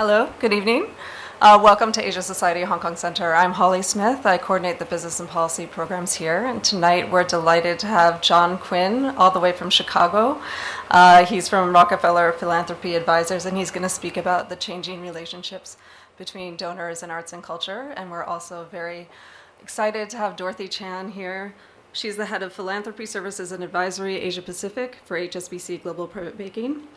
Hello, good evening. Welcome to Asia Society Hong Kong Center. I'm Holly Smith. I coordinate the business and policy programs here. And tonight we're delighted to have Jon Quinn, all the way from Chicago. He's from Rockefeller Philanthropy Advisors, and he's going to speak about the changing relationships between donors and arts and culture. And we're also very excited to have Dorothy Chan here. She's the head of Philanthropy Services and Advisory Asia Pacific for HSBC Global Private Banking.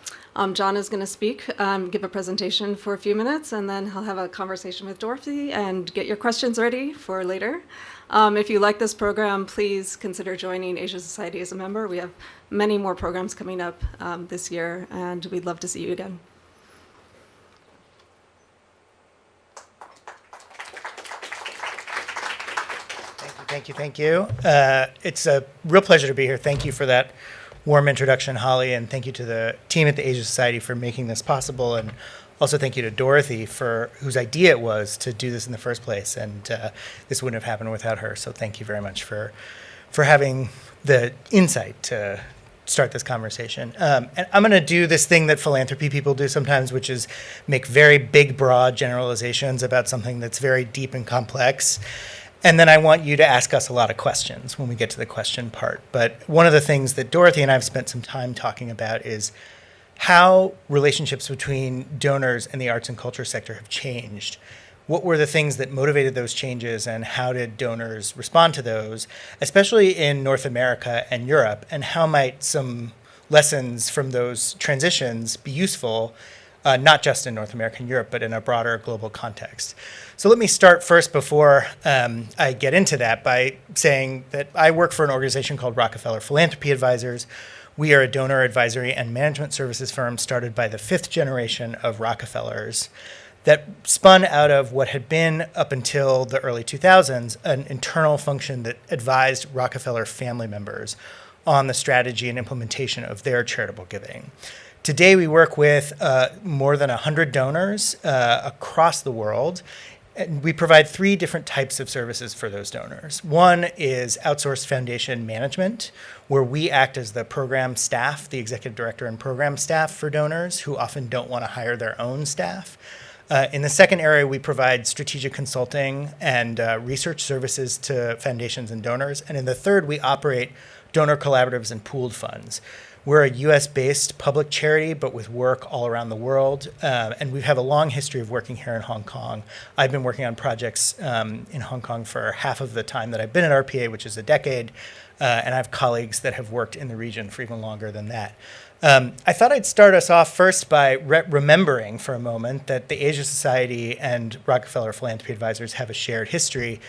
Jon is going to speak, give a presentation for a few minutes, and then he'll have a conversation with Dorothy and get your questions ready for later. If you like this program, please consider joining Asia Society as a member. We have many more programs coming up this year, and we'd love to see you again. Thank you. It's a real pleasure to be here. Thank you for that warm introduction, Holly, and thank you to the team at the Asia Society for making this possible, and also thank you to Dorothy for whose idea it was to do this in the first place, and this wouldn't have happened without her. So thank you very much for having the insight to start this conversation. And I'm going to do this thing that philanthropy people do sometimes, which is make very big, broad generalizations about something that's very deep and complex. And then I want you to ask us a lot of questions when we get to the question part. But one of the things that Dorothy and I have spent some time talking about is how relationships between donors and the arts and culture sector have changed. What were the things that motivated those changes, and how did donors respond to those, especially in North America and Europe, and how might some lessons from those transitions be useful, not just in North America and Europe, but in a broader global context. So let me start first, before I get into that, by saying that I work for an organization called Rockefeller Philanthropy Advisors. We are a donor advisory and management services firm started by the fifth generation of Rockefellers that spun out of what had been, up until the early 2000s, an internal function that advised Rockefeller family members on the strategy and implementation of their charitable giving. Today we work with more than 100 donors across the world. And we provide three different types of services for those donors. One is outsourced foundation management, where we act as the program staff, the executive director and program staff for donors who often don't want to hire their own staff. In the second area, we provide strategic consulting and research services to foundations and donors. And in the third, we operate donor collaboratives and pooled funds. We're a US-based public charity, but with work all around the world, and we have a long history of working here in Hong Kong. I've been working on projects in Hong Kong for half of the time that I've been at RPA, which is a decade, and I have colleagues that have worked in the region for even longer than that. I thought I'd start us off first by remembering for a moment that the Asia Society and Rockefeller Philanthropy Advisors have a shared history.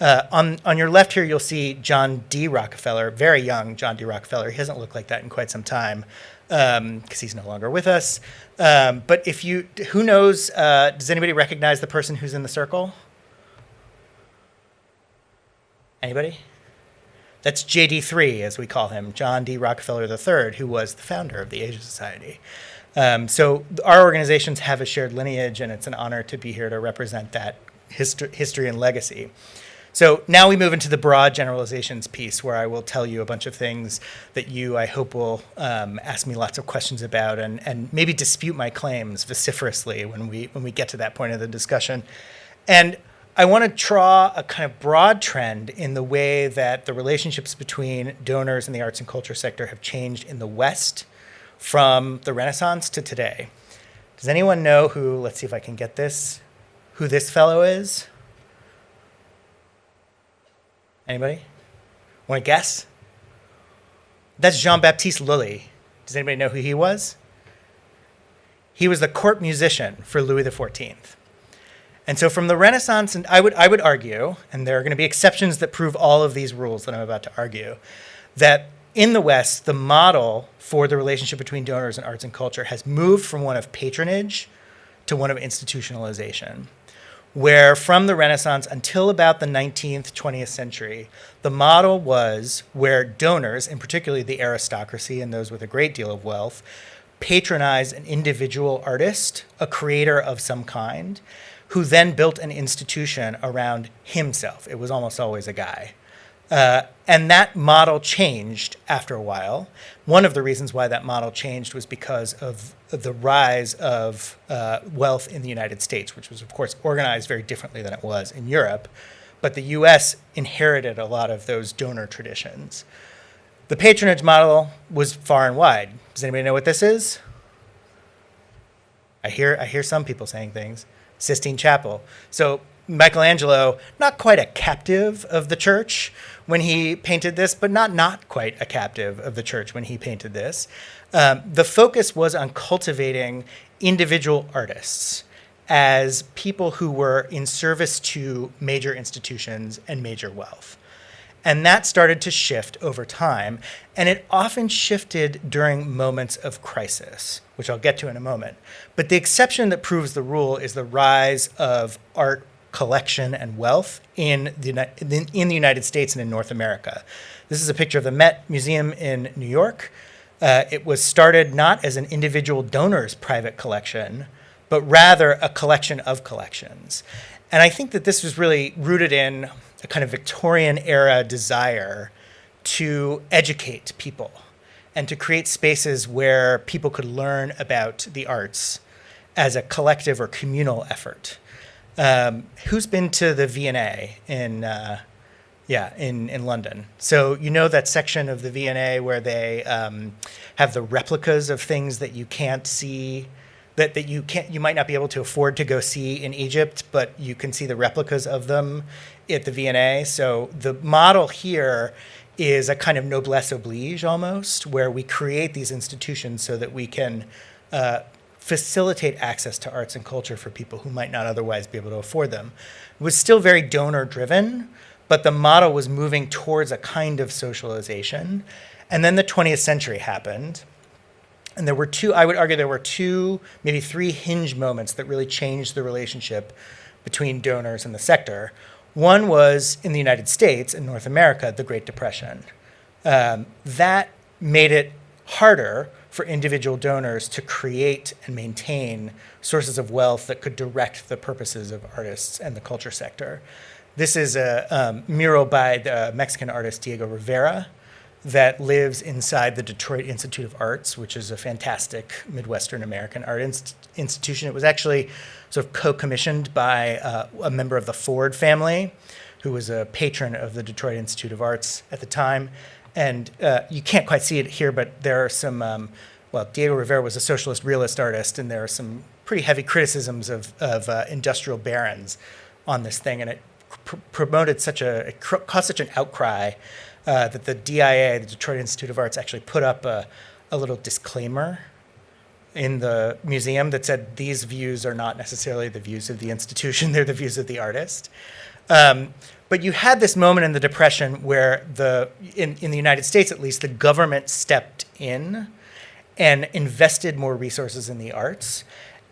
On your left here, you'll see John D. Rockefeller, very young John D. Rockefeller. He hasn't looked like that in quite some time because he's no longer with us. But who knows, does anybody recognize the person who's in the circle? Anybody? That's JD3, as we call him, John D. Rockefeller III, who was the founder of the Asia Society. So our organizations have a shared lineage, and it's an honor to be here to represent that history and legacy. So now we move into the broad generalizations piece, where I will tell you a bunch of things that you, I hope, will ask me lots of questions about, and maybe dispute my claims vociferously when we get to that point of the discussion. And I want to draw a kind of broad trend in the way that the relationships between donors and the arts and culture sector have changed in the West from the Renaissance to today. Does anyone know who, let's see if I can get this, who this fellow is? Anybody? Want to guess? That's Jean-Baptiste Lully. Does anybody know who he was? He was the court musician for Louis XIV. And so from the Renaissance, and I would argue, and there are going to be exceptions that prove all of these rules that I'm about to argue, that in the West, the model for the relationship between donors and arts and culture has moved from one of patronage to one of institutionalization, where from the Renaissance until about the 19th, 20th century, the model was where donors, and particularly the aristocracy and those with a great deal of wealth, patronized an individual artist, a creator of some kind, who then built an institution around himself. It was almost always a guy. And that model changed after a while. One of the reasons why that model changed was because of the rise of wealth in the United States, which was, of course, organized very differently than it was in Europe. But the US inherited a lot of those donor traditions. The patronage model was far and wide. Does anybody know what this is? I hear some people saying things. Sistine Chapel. So Michelangelo, not quite a captive of the church when he painted this, but not quite a captive of the church when he painted this. The focus was on cultivating individual artists as people who were in service to major institutions and major wealth. And that started to shift over time, and it often shifted during moments of crisis, which I'll get to in a moment. But the exception that proves the rule is the rise of art collection and wealth in the United States and in North America. This is a picture of the Met Museum in New York. It was started not as an individual donor's private collection, but rather a collection of collections. And I think that this was really rooted in a kind of Victorian era desire to educate people and to create spaces where people could learn about the arts as a collective or communal effort. Who's been to the V&A in London? So you know that section of the V&A where they have the replicas of things that you can't see, that you might not be able to afford to go see in Egypt, but you can see the replicas of them at the V&A. So the model here is a kind of noblesse oblige almost, where we create these institutions so that we can facilitate access to arts and culture for people who might not otherwise be able to afford them. It was still very donor driven, but the model was moving towards a kind of socialization. And then the 20th century happened. And I would argue there were two, maybe three hinge moments that really changed the relationship between donors and the sector. One was in the United States, in North America, the Great Depression. That made it harder for individual donors to create and maintain sources of wealth that could direct the purposes of artists and the culture sector. This is a mural by the Mexican artist Diego Rivera that lives inside the Detroit Institute of Arts, which is a fantastic Midwestern American art institution. It was actually sort of co-commissioned by a member of the Ford family, who was a patron of the Detroit Institute of Arts at the time. And you can't quite see it here, but there are some, Diego Rivera was a socialist realist artist, and there are some pretty heavy criticisms of industrial barons on this thing. And it it caused such an outcry that the DIA, the Detroit Institute of Arts, actually put up a little disclaimer in the museum that said these views are not necessarily the views of the institution, they're the views of the artist. But you had this moment in the Depression where in the United States at least, the government stepped in and invested more resources in the arts.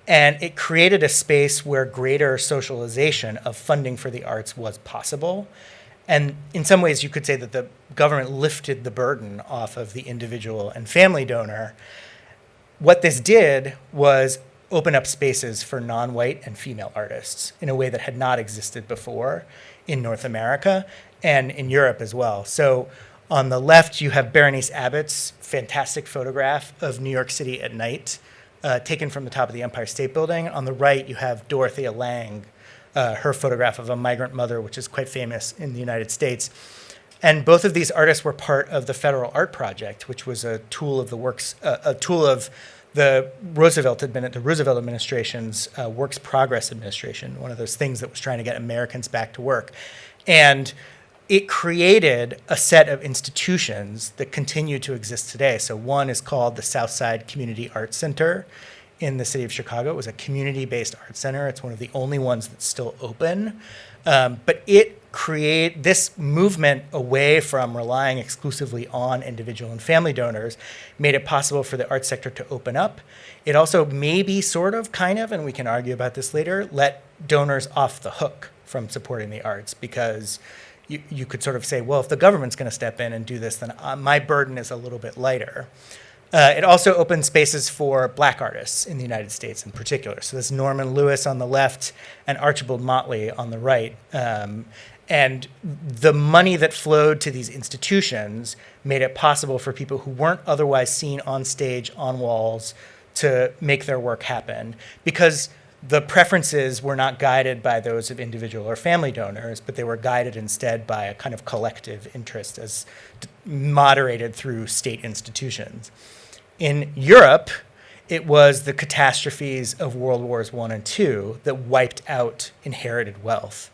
And it created a space where greater socialization of funding for the arts was possible. And in some ways, you could say that the government lifted the burden off of the individual and family donor. What this did was open up spaces for non-white and female artists in a way that had not existed before in North America and in Europe as well. So on the left, you have Berenice Abbott's fantastic photograph of New York City at night, taken from the top of the Empire State Building. On the right, you have Dorothea Lange, her photograph of a migrant mother, which is quite famous in the United States. And both of these artists were part of the Federal Art Project, which was a tool of the Roosevelt administration's Works Progress Administration, one of those things that was trying to get Americans back to work. And it created a set of institutions that continue to exist today. So one is called the Southside Community Arts Center in the city of Chicago. It was a community-based art center. It's one of the only ones that's still open. But it created this movement away from relying exclusively on individual and family donors, made it possible for the arts sector to open up. It also maybe sort of, kind of, and we can argue about this later, let donors off the hook from supporting the arts, because you could sort of say, well, if the government's going to step in and do this, then my burden is a little bit lighter. It also opened spaces for black artists in the United States in particular. So there's Norman Lewis on the left and Archibald Motley on the right. And the money that flowed to these institutions made it possible for people who weren't otherwise seen on stage, on walls, to make their work happen. Because the preferences were not guided by those of individual or family donors, but they were guided instead by a kind of collective interest as moderated through state institutions. In Europe, it was the catastrophes of World Wars I and II that wiped out inherited wealth,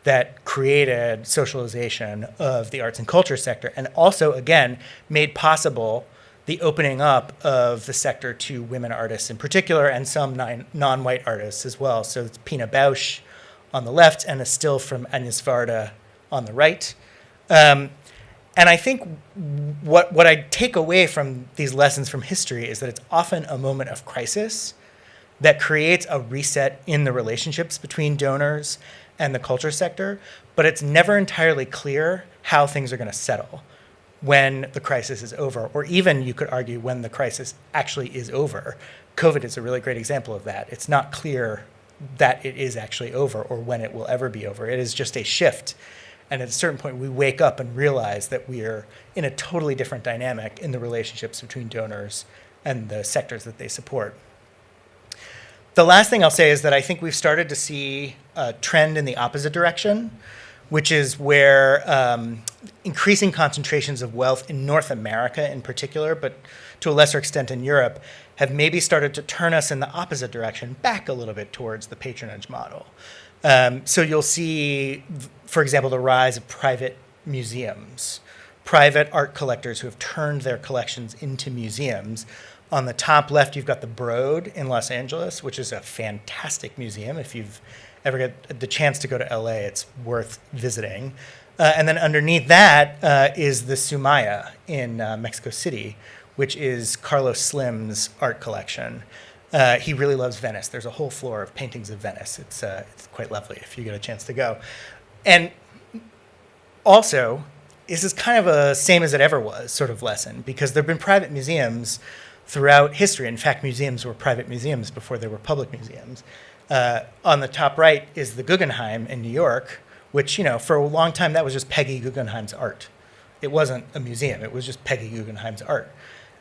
that created socialization of the arts and culture sector, and also, again, made possible the opening up of the sector to women artists in particular, and some non-white artists as well. So it's Pina Bausch on the left, and a still from Agnes Varda on the right. And I think what I take away from these lessons from history is that it's often a moment of crisis that creates a reset in the relationships between donors and the culture sector, but it's never entirely clear how things are going to settle when the crisis is over, or even, you could argue, when the crisis actually is over. COVID is a really great example of that. It's not clear that it is actually over or when it will ever be over. It is just a shift. And at a certain point, we wake up and realize that we are in a totally different dynamic in the relationships between donors and the sectors that they support. The last thing I'll say is that I think we've started to see a trend in the opposite direction, which is where increasing concentrations of wealth in North America in particular, but to a lesser extent in Europe, have maybe started to turn us in the opposite direction, back a little bit towards the patronage model. So you'll see, for example, the rise of private museums, private art collectors who have turned their collections into museums. On the top left, you've got the Broad in Los Angeles, which is a fantastic museum. If you've ever get the chance to go to LA, it's worth visiting. And then underneath that is the Sumaya in Mexico City, which is Carlos Slim's art collection. He really loves Venice. There's a whole floor of paintings of Venice. It's quite lovely if you get a chance to go. And also, this is kind of a same as it ever was sort of lesson, because there have been private museums throughout history. In fact, museums were private museums before they were public museums. On the top right is the Guggenheim in New York, which, for a long time, that was just Peggy Guggenheim's art. It wasn't a museum. It was just Peggy Guggenheim's art.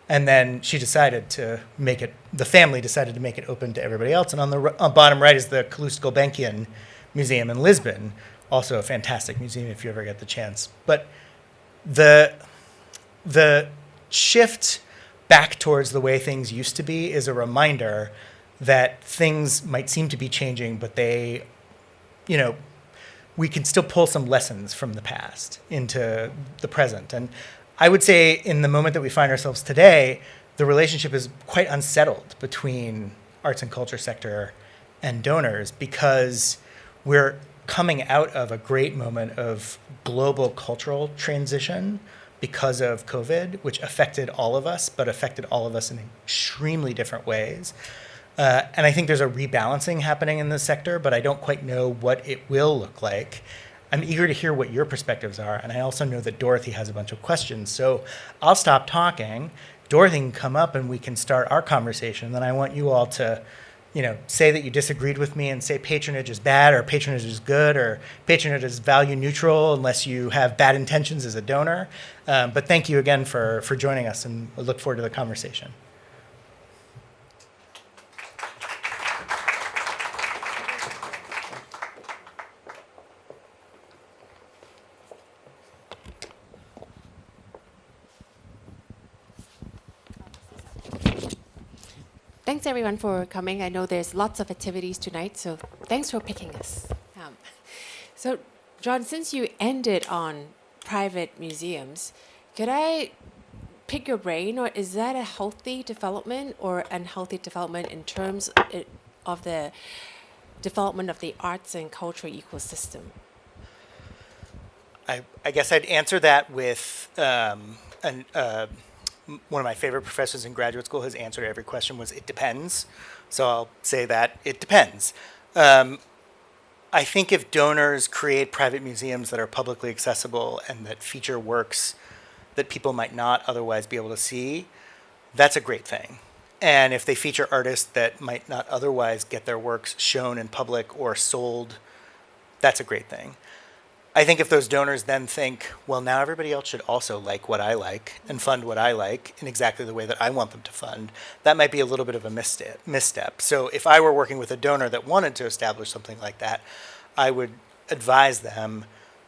And then she decided to make it, the family decided to make it open to everybody else. And on the bottom right is the Calouste Gulbenkian Museum in Lisbon, also a fantastic museum if you ever get the chance. But the shift back towards the way things used to be is a reminder that things might seem to be changing, but they, we can still pull some lessons from the past into the present. And I would say in the moment that we find ourselves today, the relationship is quite unsettled between arts and culture sector and donors, because we're coming out of a great moment of global cultural transition because of COVID, which affected all of us, but affected all of us in extremely different ways. And I think there's a rebalancing happening in the sector, but I don't quite know what it will look like. I'm eager to hear what your perspectives are, and I also know that Dorothy has a bunch of questions. So I'll stop talking. Dorothy can come up and we can start our conversation. Then I want you all to, say that you disagreed with me and say patronage is bad or patronage is good or patronage is value neutral unless you have bad intentions as a donor. But thank you again for joining us, and I look forward to the conversation. Thanks everyone for coming. I know there's lots of activities tonight, so thanks for picking us. So, Jon, since you ended on private museums, could I pick your brain, or is that a healthy development or unhealthy development in terms of the development of the arts and culture ecosystem? I guess I'd answer that with one of my favorite professors in graduate school, his answer to every question was, it depends. So I'll say that it depends. I think if donors create private museums that are publicly accessible and that feature works that people might not otherwise be able to see, that's a great thing. And if they feature artists that might not otherwise get their works shown in public or sold, that's a great thing. I think if those donors then think, well, now everybody else should also like what I like and fund what I like in exactly the way that I want them to fund, that might be a little bit of a misstep. So if I were working with a donor that wanted to establish something like that, I would advise them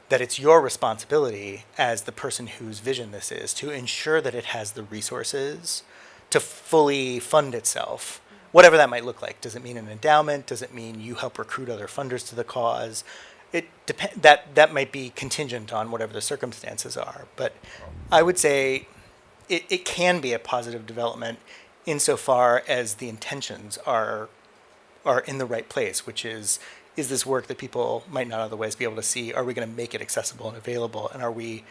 that it's your responsibility as the person whose vision this is to ensure that it has the resources to fully fund itself, whatever that might look like. Does it mean an endowment? Does it mean you help recruit other funders to the cause? That might be contingent on whatever the circumstances are. But I would say it can be a positive development insofar as the intentions are in the right place, which is this work that people might not otherwise be able to see? Are we going to make it accessible and available? And are we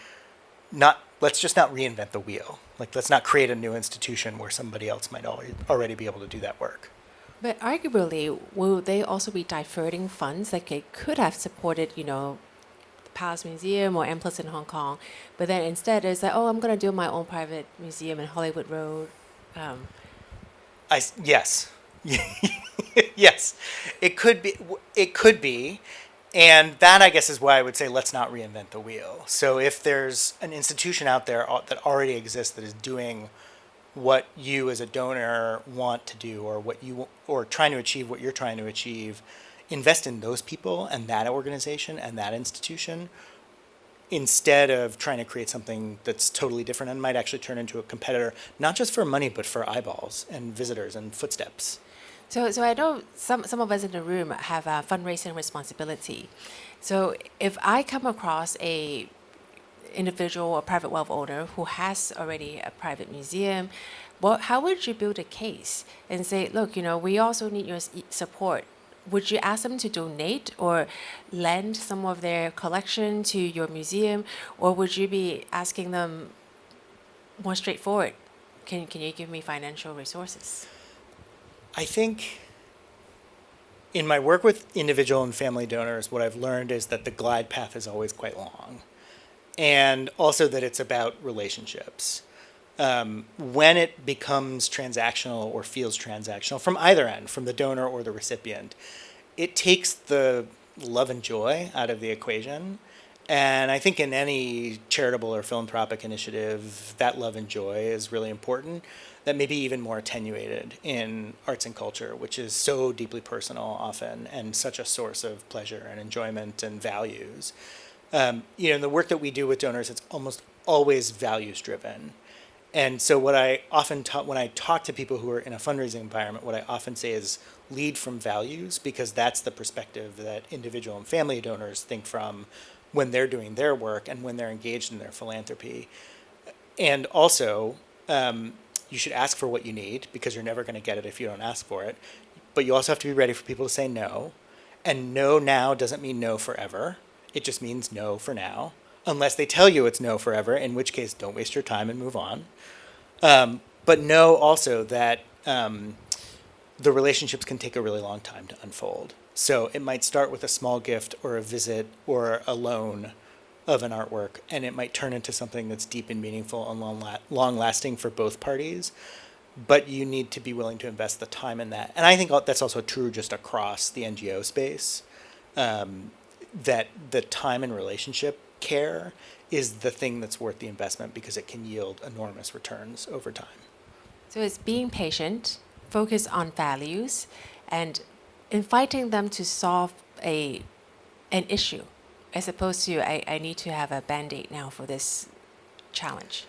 not, let's just not reinvent the wheel. Like, let's not create a new institution where somebody else might already be able to do that work. But arguably, will they also be diverting funds? Like they could have supported, the Palace Museum or M Plus in Hong Kong, but then instead it's like, oh, I'm going to do my own private museum in Hollywood Road. Yes. Yes, it could be. It could be. And that, I guess, is why I would say let's not reinvent the wheel. So if there's an institution out there that already exists that is doing what you as a donor want to do, or trying to achieve what you're trying to achieve, invest in those people and that organization and that institution instead of trying to create something that's totally different and might actually turn into a competitor, not just for money, but for eyeballs and visitors and footsteps. So I know some of us in the room have a fundraising responsibility. So if I come across a individual or private wealth owner who has already a private museum, how would you build a case and say, look, we also need your support? Would you ask them to donate or lend some of their collection to your museum, or would you be asking them more straightforward? Can you give me financial resources? I think in my work with individual and family donors, what I've learned is that the glide path is always quite long, and also that it's about relationships. When it becomes transactional or feels transactional from either end, from the donor or the recipient, it takes the love and joy out of the equation. And I think in any charitable or philanthropic initiative, that love and joy is really important. That may be even more attenuated in arts and culture, which is so deeply personal often and such a source of pleasure and enjoyment and values. In the work that we do with donors, it's almost always values driven. And so what I often when I talk to people who are in a fundraising environment, what I often say is lead from values, because that's the perspective that individual and family donors think from when they're doing their work and when they're engaged in their philanthropy. And also, you should ask for what you need, because you're never going to get it if you don't ask for it. But you also have to be ready for people to say no. And no now doesn't mean no forever. It just means no for now. Unless they tell you it's no forever, in which case don't waste your time and move on. But know also that the relationships can take a really long time to unfold. So it might start with a small gift or a visit or a loan of an artwork, and it might turn into something that's deep and meaningful and long-lasting for both parties. But you need to be willing to invest the time in that. And I think that's also true just across the NGO space, that the time and relationship care is the thing that's worth the investment, because it can yield enormous returns over time. So it's being patient, focus on values, and inviting them to solve an issue, as opposed to I need to have a Band-Aid now for this challenge.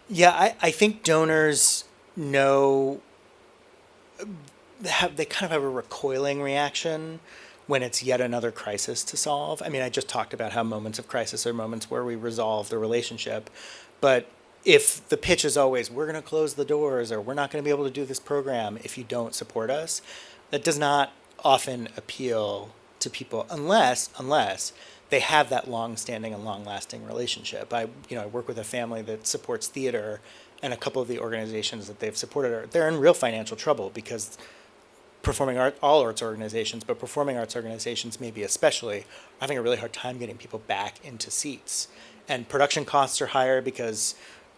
Yeah, I think donors know, they kind of have a recoiling reaction when it's yet another crisis to solve. I mean, I just talked about how moments of crisis are moments where we resolve the relationship. But if the pitch is always, we're going to close the doors, or we're not going to be able to do this program if you don't support us, that does not often appeal to people unless they have that long-standing and long-lasting relationship. I work with a family that supports theater, and a couple of the organizations that they've supported they're in real financial trouble, because all arts organizations, but performing arts organizations maybe especially, are having a really hard time getting people back into seats. And production costs are higher because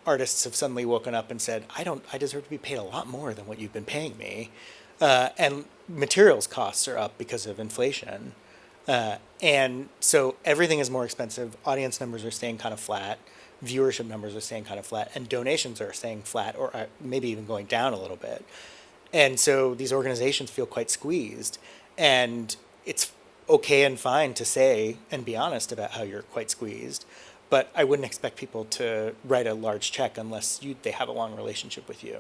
artists have suddenly woken up and said, I deserve to be paid a lot more than what you've been paying me. And materials costs are up because of inflation. And so everything is more expensive. Audience numbers are staying kind of flat. Viewership numbers are staying kind of flat. And donations are staying flat or maybe even going down a little bit. And so these organizations feel quite squeezed. And it's okay and fine to say and be honest about how you're quite squeezed. But I wouldn't expect people to write a large check unless they have a long relationship with you.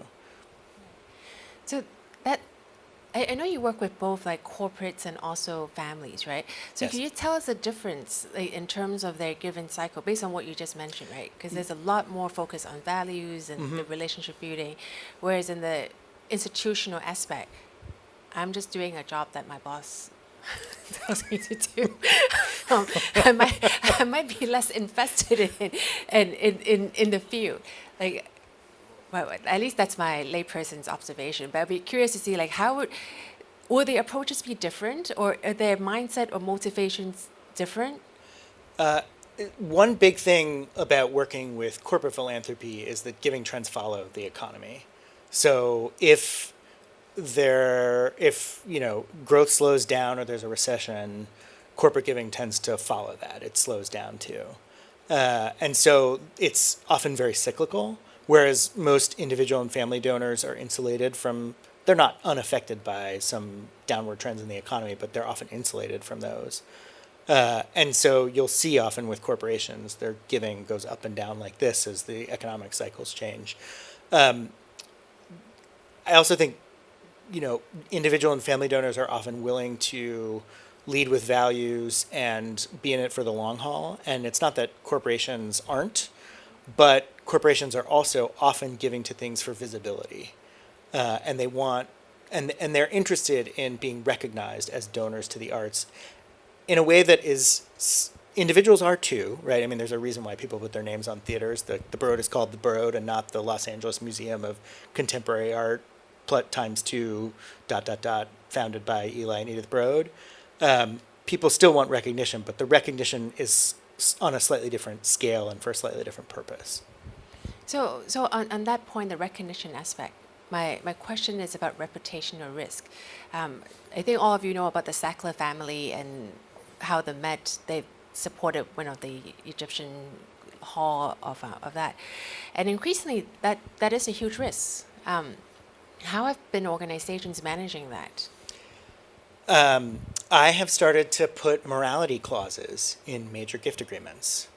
So that I know you work with both like corporates and also families, right? So Yes. can you tell us the difference like, in terms of their given cycle based on what you just mentioned, right? Because there's a lot more focus on values and the relationship building, whereas in the institutional aspect, I'm just doing a job that my boss tells me to do. I might be less invested in the field, like. Well, at least that's my layperson's observation. But I'd be curious to see, like, will the approaches be different, or are their mindset or motivations different? One big thing about working with corporate philanthropy is that giving trends follow the economy. So if growth slows down or there's a recession, corporate giving tends to follow that. It slows down too. And so it's often very cyclical. Whereas most individual and family donors are insulated from, they're not unaffected by some downward trends in the economy, but they're often insulated from those. And so you'll see often with corporations, their giving goes up and down like this as the economic cycles change. I also think, individual and family donors are often willing to lead with values and be in it for the long haul. And it's not that corporations aren't, but corporations are also often giving to things for visibility, and they want, and they're interested in being recognized as donors to the arts, in a way that is individuals are too, right? I mean, there's a reason why people put their names on theaters. The Broad is called the Broad and not the Los Angeles Museum of Contemporary Art ×2 ... founded by Eli and Edith Broad. People still want recognition, but the recognition is on a slightly different scale and for a slightly different purpose. So on that point, the recognition aspect, my question is about reputation or risk. I think all of you know about the Sackler family and how the Met, they supported one of the Egyptian hall of that. And increasingly, that is a huge risk. How have been organizations managing that? I have started to put morality clauses in major gift agreements.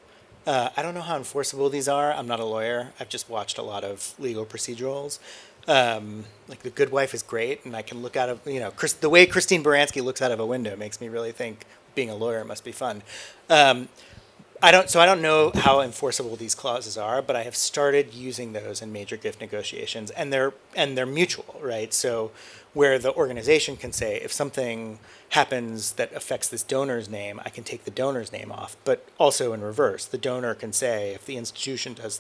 I don't know how enforceable these are. I'm not a lawyer. I've just watched a lot of legal procedurals. Like The Good Wife is great, and I can look out of, the way Christine Baranski looks out of a window makes me really think being a lawyer must be fun. I don't know how enforceable these clauses are, but I have started using those in major gift negotiations, and they're mutual, right? So where the organization can say, if something happens that affects this donor's name, I can take the donor's name off, but also in reverse. The donor can say, if the institution does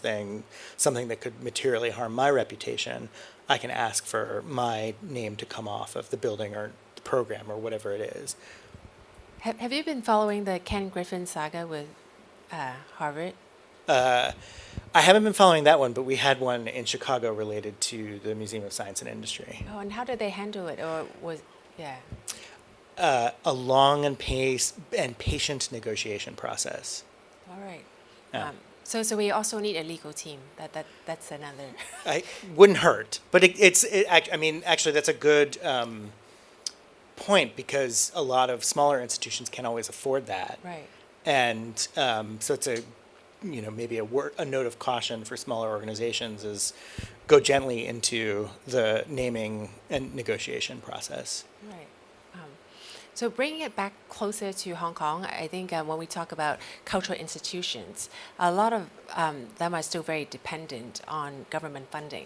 something that could materially harm my reputation, I can ask for my name to come off of the building or the program or whatever it is. Have you been following the Ken Griffin saga with Harvard? I haven't been following that one, but we had one in Chicago related to the Museum of Science and Industry. Oh, and how did they handle it? Or A long and patient negotiation process. All right. Yeah. So we also need a legal team. That's another. I wouldn't hurt, but actually, that's a good point, because a lot of smaller institutions can't always afford that. Right. And so it's maybe a note of caution for smaller organizations is go gently into the naming and negotiation process. Right. So bringing it back closer to Hong Kong, I think when we talk about cultural institutions, a lot of them are still very dependent on government funding.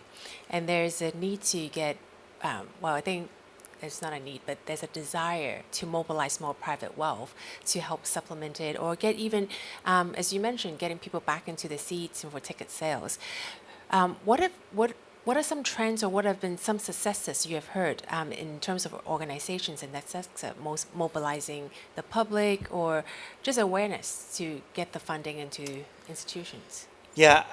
And there's a need to get, I think it's not a need, but there's a desire to mobilize more private wealth to help supplement it, or get even, as you mentioned, getting people back into the seats for ticket sales. What are some trends, or what have been some successes you have heard in terms of organizations in that sector, mobilizing the public or just awareness to get the funding into institutions? Yeah,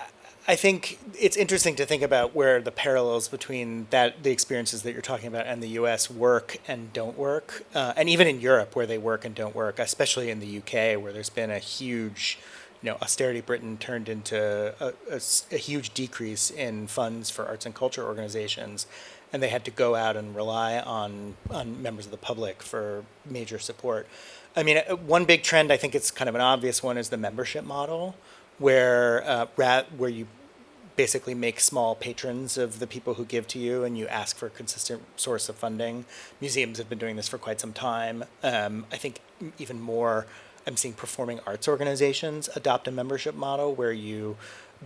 I think it's interesting to think about where the parallels between the experiences that you're talking about and the U.S. work and don't work, and even in Europe where they work and don't work, especially in the U.K. where there's been a huge, austerity Britain turned into a huge decrease in funds for arts and culture organizations, and they had to go out and rely on members of the public for major support. I mean, one big trend, I think it's kind of an obvious one, is the membership model, where you basically make small patrons of the people who give to you, and you ask for a consistent source of funding. Museums have been doing this for quite some time. I think even more, I'm seeing performing arts organizations adopt a membership model where you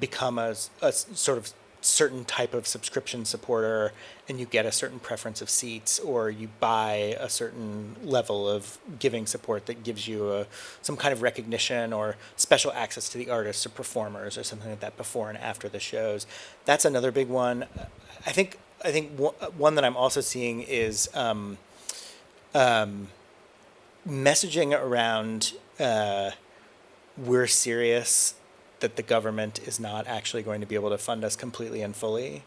become a sort of certain type of subscription supporter, and you get a certain preference of seats, or you buy a certain level of giving support that gives you some kind of recognition or special access to the artists or performers or something like that before and after the shows. That's another big one. I think one that I'm also seeing is messaging around we're serious that the government is not actually going to be able to fund us completely and fully.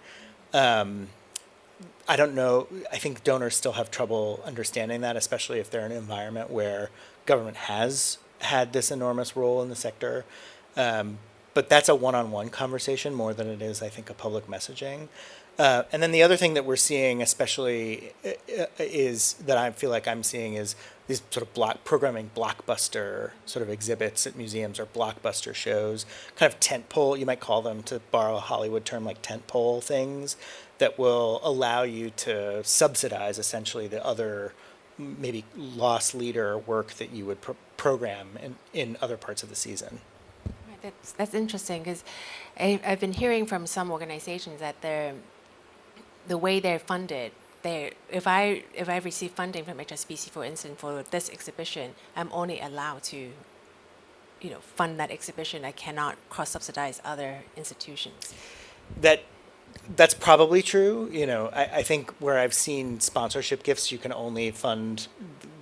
I don't know. I think donors still have trouble understanding that, especially if they're in an environment where government has had this enormous role in the sector. But that's a one-on-one conversation more than it is, I think, a public messaging. And then the other thing that we're seeing, especially, is that I feel like I'm seeing is these sort of programming blockbuster sort of exhibits at museums or blockbuster shows, kind of tentpole, you might call them, to borrow a Hollywood term, like tentpole things that will allow you to subsidize essentially the other maybe loss leader work that you would program in other parts of the season. That's interesting, because I've been hearing from some organizations that the way they're funded, if I receive funding from HSBC, for instance, for this exhibition, I'm only allowed to, fund that exhibition. I cannot cross-subsidize other institutions. That's probably true. I think where I've seen sponsorship gifts, you can only fund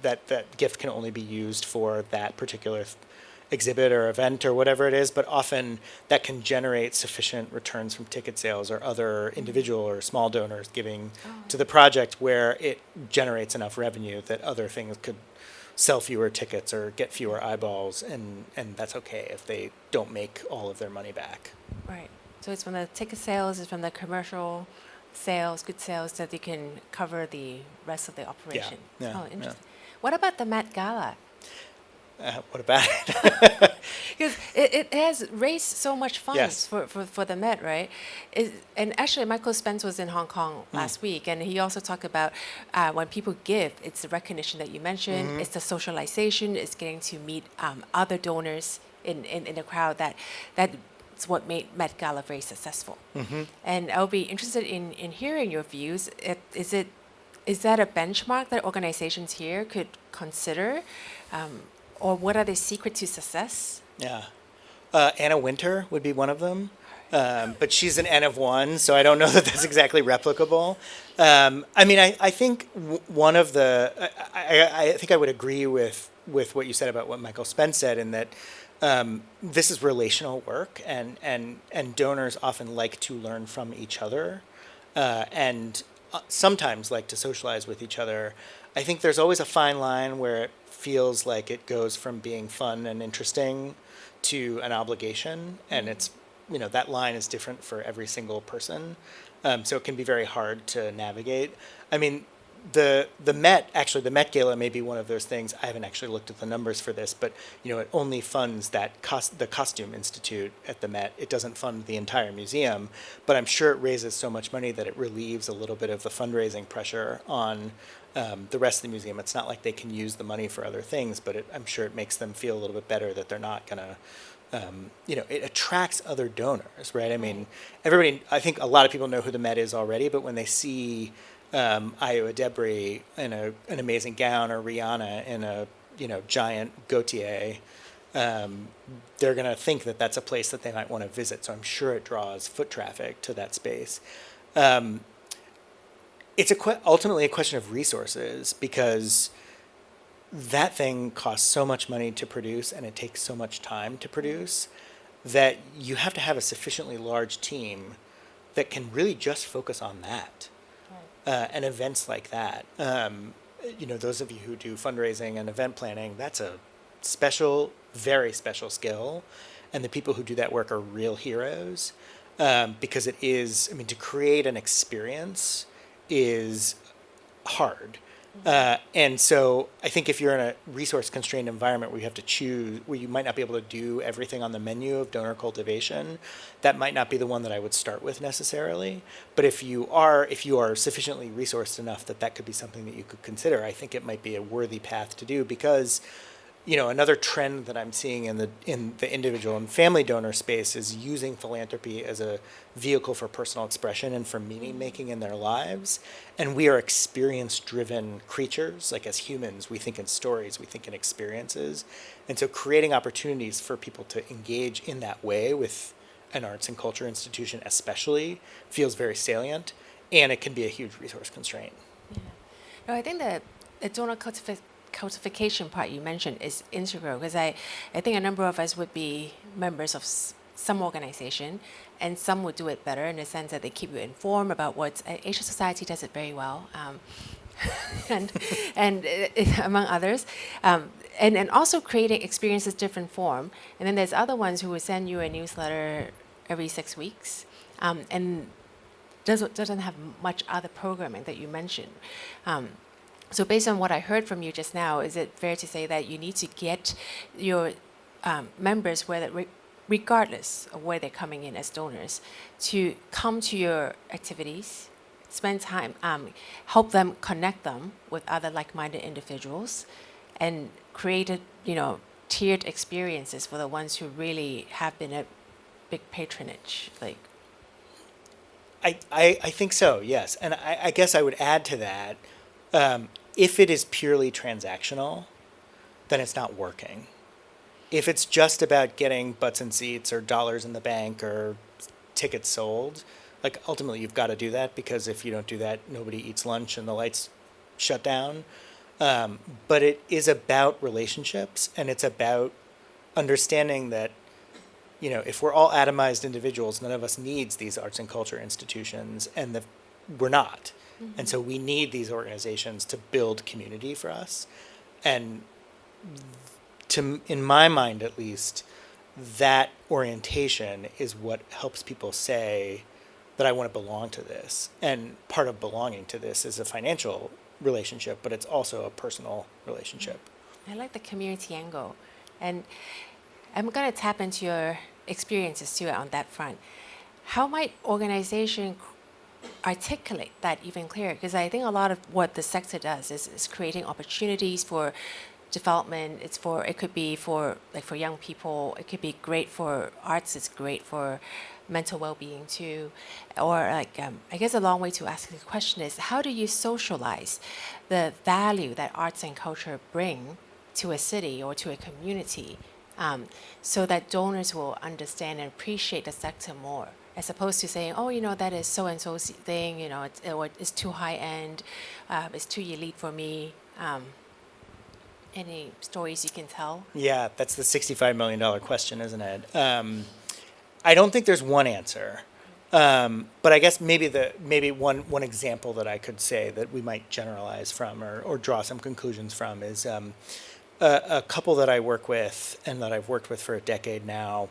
that gift can only be used for that particular exhibit or event or whatever it is, but often that can generate sufficient returns from ticket sales or other individual or small donors giving to the project, where it generates enough revenue that other things could sell fewer tickets or get fewer eyeballs, and that's okay if they don't make all of their money back. Right. So it's from the ticket sales, it's from the commercial sales, good sales, that they can cover the rest of the operation. Yeah. Oh, interesting. What about the Met Gala? What about it? Because it has raised so much funds Yes. for the Met, right? And actually, Michael Spence was in Hong Kong last week, and he also talked about when people give, it's the recognition that you mentioned, it's the socialization, it's getting to meet other donors in the crowd. That's what made Met Gala very successful. And I'll be interested in hearing your views. Is that a benchmark that organizations here could consider? Or what are the secrets to success? Yeah. Anna Wintour would be one of them. But she's an N of one, so I don't know that that's exactly replicable. I mean, I think one of the, I think I would agree with what you said about what Michael Spence said, in that this is relational work, and donors often like to learn from each other, and sometimes like to socialize with each other. I think there's always a fine line where it feels like it goes from being fun and interesting to an obligation, and it's, that line is different for every single person, so it can be very hard to navigate. I mean, the Met Gala may be one of those things. I haven't actually looked at the numbers for this, but it only funds the Costume Institute at the Met. It doesn't fund the entire museum, but I'm sure it raises so much money that it relieves a little bit of the fundraising pressure on the rest of the museum. It's not like they can use the money for other things, but I'm sure it makes them feel a little bit better that they're not gonna. It attracts other donors, right? I mean, I think a lot of people know who the Met is already, but when they see Ayo Edebiri in an amazing gown, or Rihanna in a giant Gautier, they're going to think that that's a place that they might want to visit. So I'm sure it draws foot traffic to that space. It's ultimately a question of resources, because that thing costs so much money to produce and it takes so much time to produce that you have to have a sufficiently large team that can really just focus on that. And events like that. Those of you who do fundraising and event planning, that's a special, very special skill. And the people who do that work are real heroes, because it is, to create an experience is hard. And so I think if you're in a resource-constrained environment where you have to choose, where you might not be able to do everything on the menu of donor cultivation, that might not be the one that I would start with necessarily. But if you are sufficiently resourced enough that could be something that you could consider, I think it might be a worthy path to do, because another trend that I'm seeing in the individual and family donor space is using philanthropy as a vehicle for personal expression and for meaning making in their lives. And we are experience-driven creatures. Like, as humans, we think in stories, we think in experiences. And so creating opportunities for people to engage in that way with an arts and culture institution especially feels very salient, and it can be a huge resource constraint. Yeah. No, I think the donor cultification part you mentioned is integral, because I think a number of us would be members of some organization, and some would do it better in the sense that they keep you informed about what's Asia Society does it very well, and among others, and also creating experiences different form. And then there's other ones who will send you a newsletter every 6 weeks, and doesn't have much other programming that you mentioned. So based on what I heard from you just now, is it fair to say that you need to get your members, regardless of where they're coming in as donors, to come to your activities, spend time, help them connect them with other like-minded individuals, and create tiered experiences for the ones who really have been a big patronage? I think so, yes. And I guess I would add to that, if it is purely transactional, then it's not working. If it's just about getting butts in seats or dollars in the bank or tickets sold, ultimately you've got to do that, because if you don't do that, nobody eats lunch and the lights shut down. But it is about relationships, and it's about understanding that, if we're all atomized individuals, none of us needs these arts and culture institutions, and we're not. Mm-hmm. And so we need these organizations to build community for us. And in my mind, at least, that orientation is what helps people say that I want to belong to this. And part of belonging to this is a financial relationship, but it's also a personal relationship. I like the community angle. And I'm going to tap into your experiences too on that front. How might organization articulate that even clearer? Because I think a lot of what the sector does is creating opportunities for development. It could be for young people. It could be great for arts. It's great for mental well-being too. Or I guess a long way to ask the question is, how do you socialize the value that arts and culture bring to a city or to a community, so that donors will understand and appreciate the sector more, as opposed to saying, that is so-and-so thing, it's too high-end, it's too elite for me. Any stories you can tell? Yeah, that's the $65 million question, isn't it? I don't think there's one answer. But I guess maybe one example that I could say that we might generalize from or draw some conclusions from is a couple that I work with and that I've worked with for a decade now.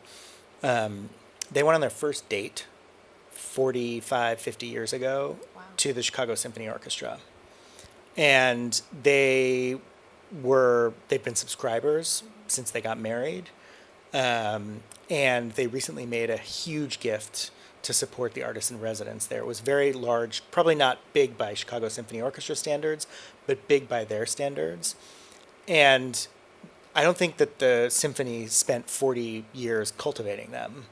They went on their first date 45, 50 years ago. Wow. To the Chicago Symphony Orchestra. And they've been subscribers since they got married. And they recently made a huge gift to support the artists in residence there. It was very large, probably not big by Chicago Symphony Orchestra standards, but big by their standards. And I don't think that the symphony spent 40 years cultivating them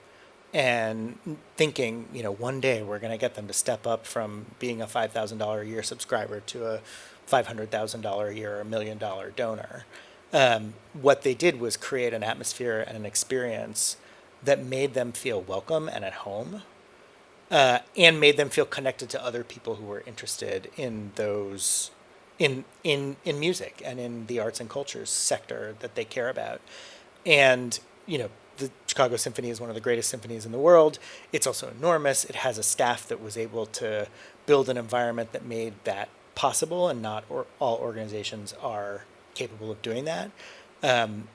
and thinking, one day we're going to get them to step up from being a $5,000 a year subscriber to a $500,000 a year or $1 million donor. What they did was create an atmosphere and an experience that made them feel welcome and at home, and made them feel connected to other people who were interested in those, in music and in the arts and cultures sector that they care about. And, the Chicago Symphony is one of the greatest symphonies in the world. It's also enormous. It has a staff that was able to build an environment that made that possible, and not all organizations are capable of doing that. And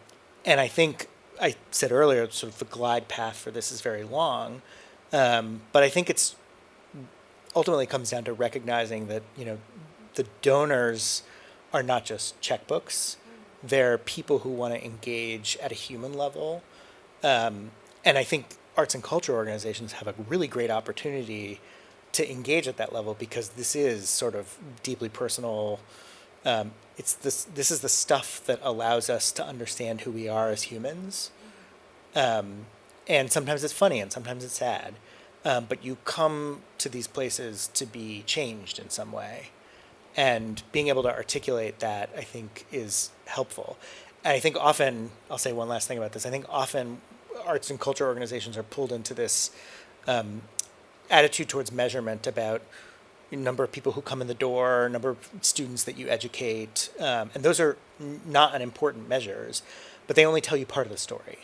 I think I said earlier, sort of the glide path for this is very long, but I think it's ultimately comes down to recognizing that, the donors are not just checkbooks. They're people who want to engage at a human level. And I think arts and culture organizations have a really great opportunity to engage at that level, because this is sort of deeply personal. This is the stuff that allows us to understand who we are as humans. And sometimes it's funny and sometimes it's sad. But you come to these places to be changed in some way. And being able to articulate that, I think, is helpful. And I think often, I'll say one last thing about this, I think often arts and culture organizations are pulled into this attitude towards measurement about number of people who come in the door, number of students that you educate. And those are not unimportant measures, but they only tell you part of the story.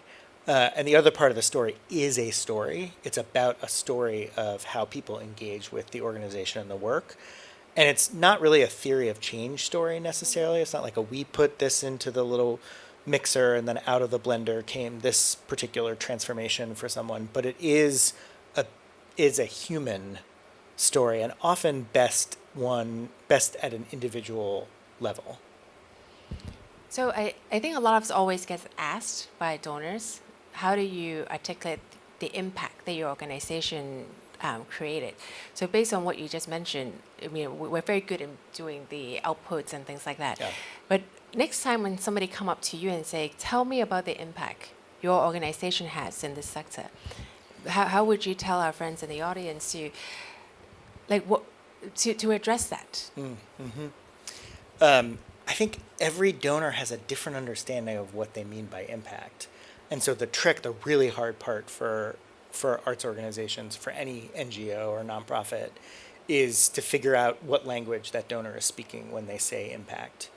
And the other part of the story is a story. It's about a story of how people engage with the organization and the work. And it's not really a theory of change story necessarily. It's not like we put this into the little mixer and then out of the blender came this particular transformation for someone. But it is a human story, and often best at an individual level. So I think a lot of us always get asked by donors, how do you articulate the impact that your organization created? So based on what you just mentioned, I mean, we're very good in doing the outputs and things like that. Yeah. But next time when somebody come up to you and say, tell me about the impact your organization has in this sector, how would you tell our friends in the audience to address that? I think every donor has a different understanding of what they mean by impact. And so the really hard part for arts organizations, for any NGO or nonprofit, is to figure out what language that donor is speaking when they say impact.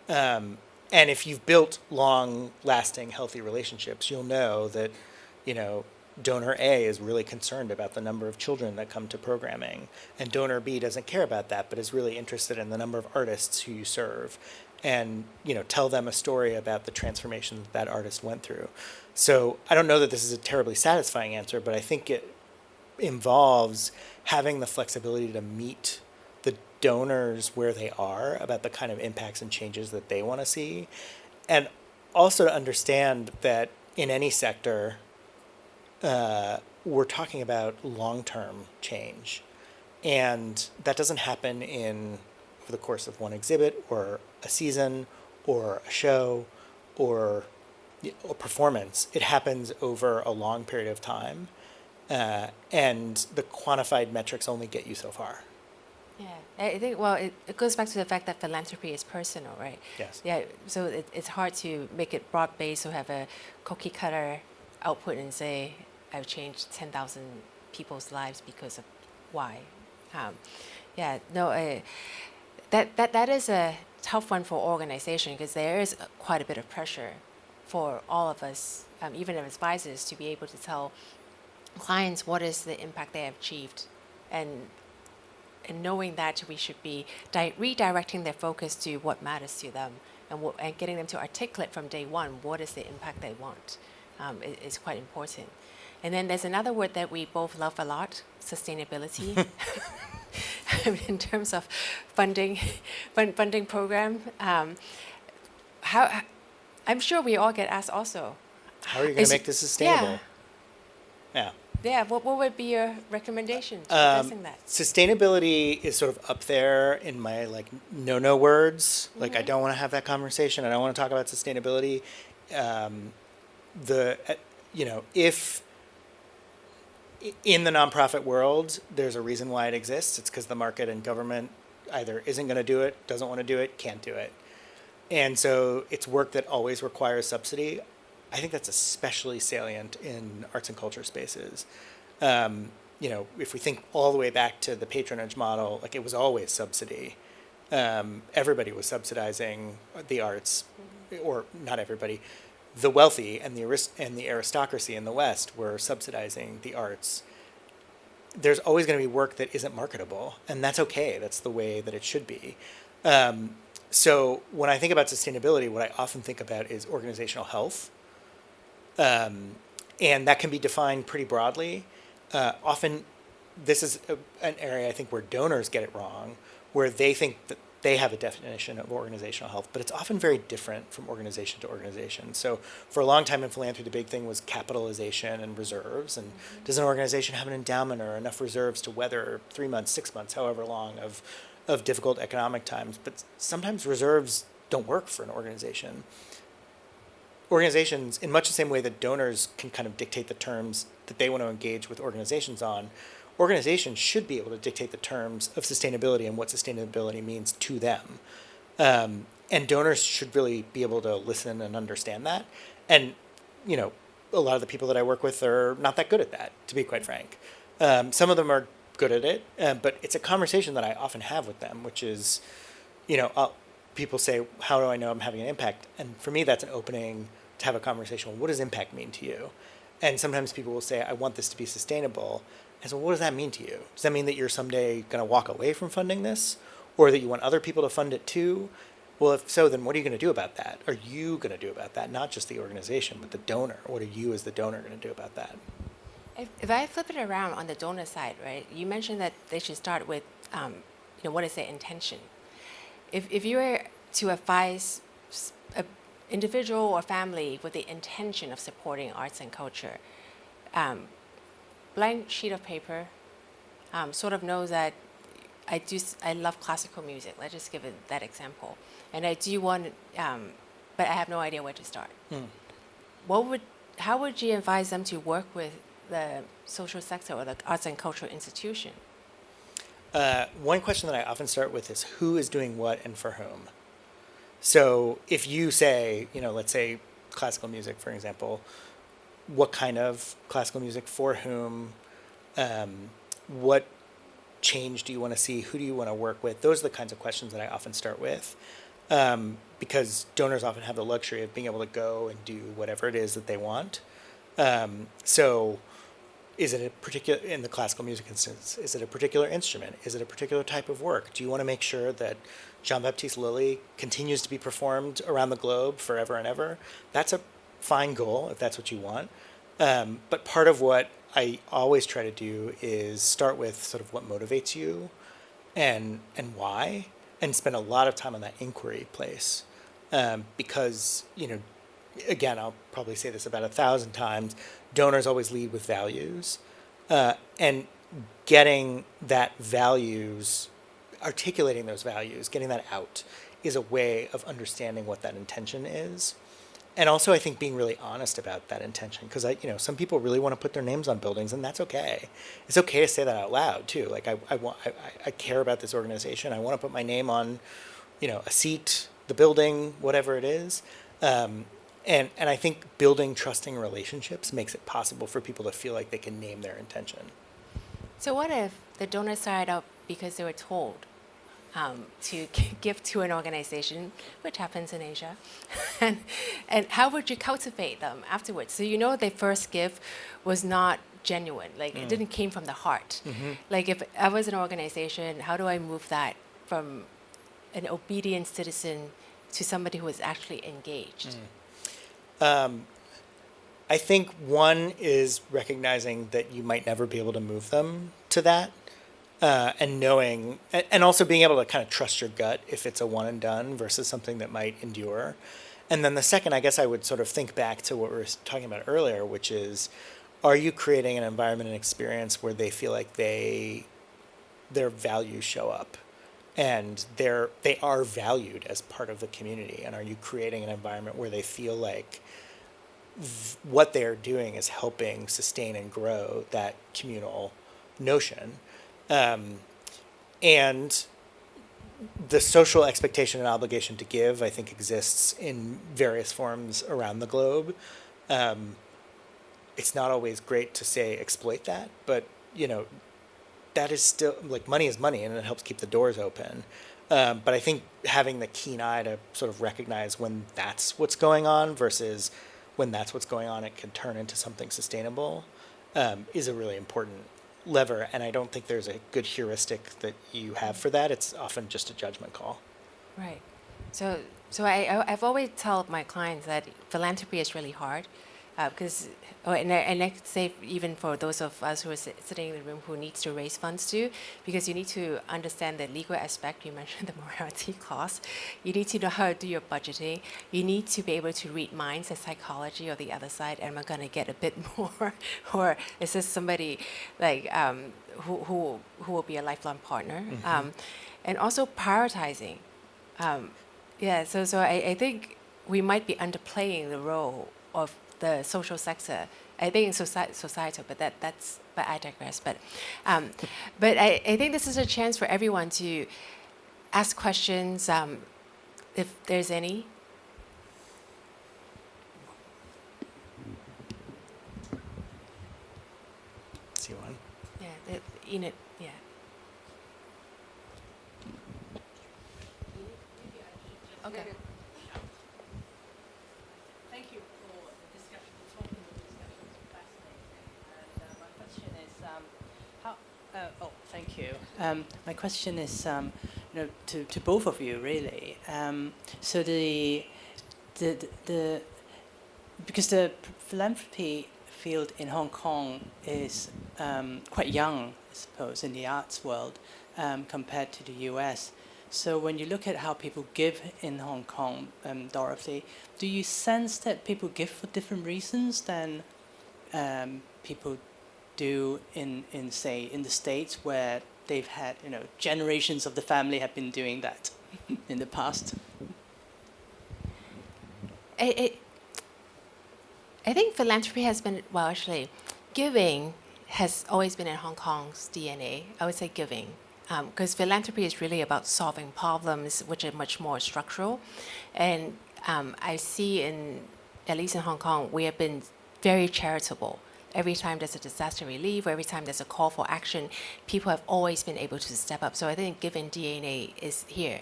And if you've built long-lasting, healthy relationships, you'll know that, donor A is really concerned about the number of children that come to programming, and donor B doesn't care about that, but is really interested in the number of artists who you serve, and tell them a story about the transformation that artist went through. So I don't know that this is a terribly satisfying answer, but I think it involves having the flexibility to meet the donors where they are about the kind of impacts and changes that they want to see, and also to understand that in any sector, we're talking about long-term change, and that doesn't happen over the course of one exhibit or a season or a show or a performance. It happens over a long period of time, and the quantified metrics only get you so far. Yeah, I think, well, it goes back to the fact that philanthropy is personal, right? Yes. Yeah, so it's hard to make it broad-based or have a cookie-cutter output and say, I've changed 10,000 people's lives because of Y. That is a tough one for organization, because there is quite a bit of pressure for all of us, even as advisors, to be able to tell clients what is the impact they have achieved, and knowing that we should be redirecting their focus to what matters to them, and getting them to articulate from day one what is the impact they want is quite important. And then there's another word that we both love a lot, sustainability. In terms of funding program, how I'm sure we all get asked also. How are you going to make this sustainable? Yeah. Yeah. What would be your recommendation to addressing that? Sustainability is sort of up there in my no words. Like, I don't want to have that conversation. I don't want to talk about sustainability. If in the nonprofit world, there's a reason why it exists. It's because the market and government either isn't going to do it, doesn't want to do it, can't do it. And so it's work that always requires subsidy. I think that's especially salient in arts and culture spaces. If we think all the way back to the patronage model, it was always subsidy. Everybody was subsidizing the arts, or not everybody. the wealthy and the aristocracy in the West were subsidizing the arts, there's always going to be work that isn't marketable, and that's okay. That's the way that it should be. So when I think about sustainability, what I often think about is organizational health, and that can be defined pretty broadly. Often, this is an area I think where donors get it wrong, where they think that they have a definition of organizational health, but it's often very different from organization to organization. So for a long time in philanthropy, the big thing was capitalization and reserves. And does an organization have an endowment or enough reserves to weather 3 months, 6 months, however long of difficult economic times? But sometimes reserves don't work for an organization. Organizations, in much the same way that donors can kind of dictate the terms that they want to engage with organizations on, organizations should be able to dictate the terms of sustainability and what sustainability means to them. And donors should really be able to listen and understand that. And, a lot of the people that I work with are not that good at that, to be quite frank. Some of them are good at it, but it's a conversation that I often have with them, which is, people say, how do I know I'm having an impact? And for me, that's an opening to have a conversation. Well, what does impact mean to you? And sometimes people will say, I want this to be sustainable. And so what does that mean to you? Does that mean that you're someday going to walk away from funding this? Or that you want other people to fund it too? Well, if so, then what are you going to do about that? Are you going to do about that? Not just the organization, but the donor. What are you as the donor going to do about that? If I flip it around on the donor side, right, you mentioned that they should start with, what is their intention? If you were to advise an individual or family with the intention of supporting arts and culture, blank sheet of paper, sort of knows that I love classical music. Let's just give it that example. And I do want, but I have no idea where to start. How would you advise them to work with the social sector or the arts and cultural institution? One question that I often start with is who is doing what and for whom. So if you say, let's say classical music, for example, what kind of classical music, for whom, what change do you want to see, who do you want to work with? Those are the kinds of questions that I often start with, because donors often have the luxury of being able to go and do whatever it is that they want. So is it a particular, in the classical music instance, is it a particular instrument? Is it a particular type of work? Do you want to make sure that Jean-Baptiste Lully continues to be performed around the globe forever and ever? That's a fine goal if that's what you want. But part of what I always try to do is start with sort of what motivates you and why, and spend a lot of time on that inquiry place. Because, again, I'll probably say this about 1,000 times, donors always lead with values. And getting that values, articulating those values, getting that out is a way of understanding what that intention is. And also, I think being really honest about that intention, because some people really want to put their names on buildings, and that's okay. It's okay to say that out loud too. Like I care about this organization. I want to put my name on, a seat, the building, whatever it is. And I think building trusting relationships makes it possible for people to feel like they can name their intention. So what if the donors started out because they were told to give to an organization, which happens in Asia, and how would you cultivate them afterwards? So their first gift was not genuine, like it didn't came from the heart. Mm-hmm. Like if I was an organization, how do I move that from an obedient citizen to somebody who is actually engaged? I think one is recognizing that you might never be able to move them to that. And knowing, and also being able to kind of trust your gut if it's a one and done versus something that might endure. And then the second, I guess I would sort of think back to what we were talking about earlier, which is, are you creating an environment and experience where they feel like their values show up and they are valued as part of the community? And are you creating an environment where they feel like what they're doing is helping sustain and grow that communal notion? And the social expectation and obligation to give, I think, exists in various forms around the globe. It's not always great to say exploit that, but that is still, like, money is money, and it helps keep the doors open. But I think having the keen eye to sort of recognize when that's what's going on versus when that's what's going on, it can turn into something sustainable, is a really important lever. And I don't think there's a good heuristic that you have for that. It's often just a judgment call. Right. So I've always told my clients that philanthropy is really hard, because, and I could say even for those of us who are sitting in the room who needs to raise funds too, because you need to understand the legal aspect. You mentioned the morality clause. You need to know how to do your budgeting. You need to be able to read minds, the psychology of the other side. Am I going to get a bit more, or is this somebody like who will be a lifelong partner? And also prioritizing. So I think we might be underplaying the role of the social sector. I think in societal, but I digress. But I think this is a chance for everyone to ask questions, if there's any. See one? Yeah, Enid. Yeah. Okay. Thank you for the discussion, the talking of the discussion is fascinating. And my question is, thank you. My question is, to both of you really. So because the philanthropy field in Hong Kong is quite young, I suppose, in the arts world compared to the US. So when you look at how people give in Hong Kong, Dorothy, do you sense that people give for different reasons than people do in the States, where they've had, generations of the family have been doing that in the past? I think philanthropy has been, giving has always been in Hong Kong's DNA. I would say giving. Because philanthropy is really about solving problems which are much more structural. And I see at least in Hong Kong, we have been very charitable. Every time there's a disaster relief, or every time there's a call for action, people have always been able to step up. So I think giving DNA is here.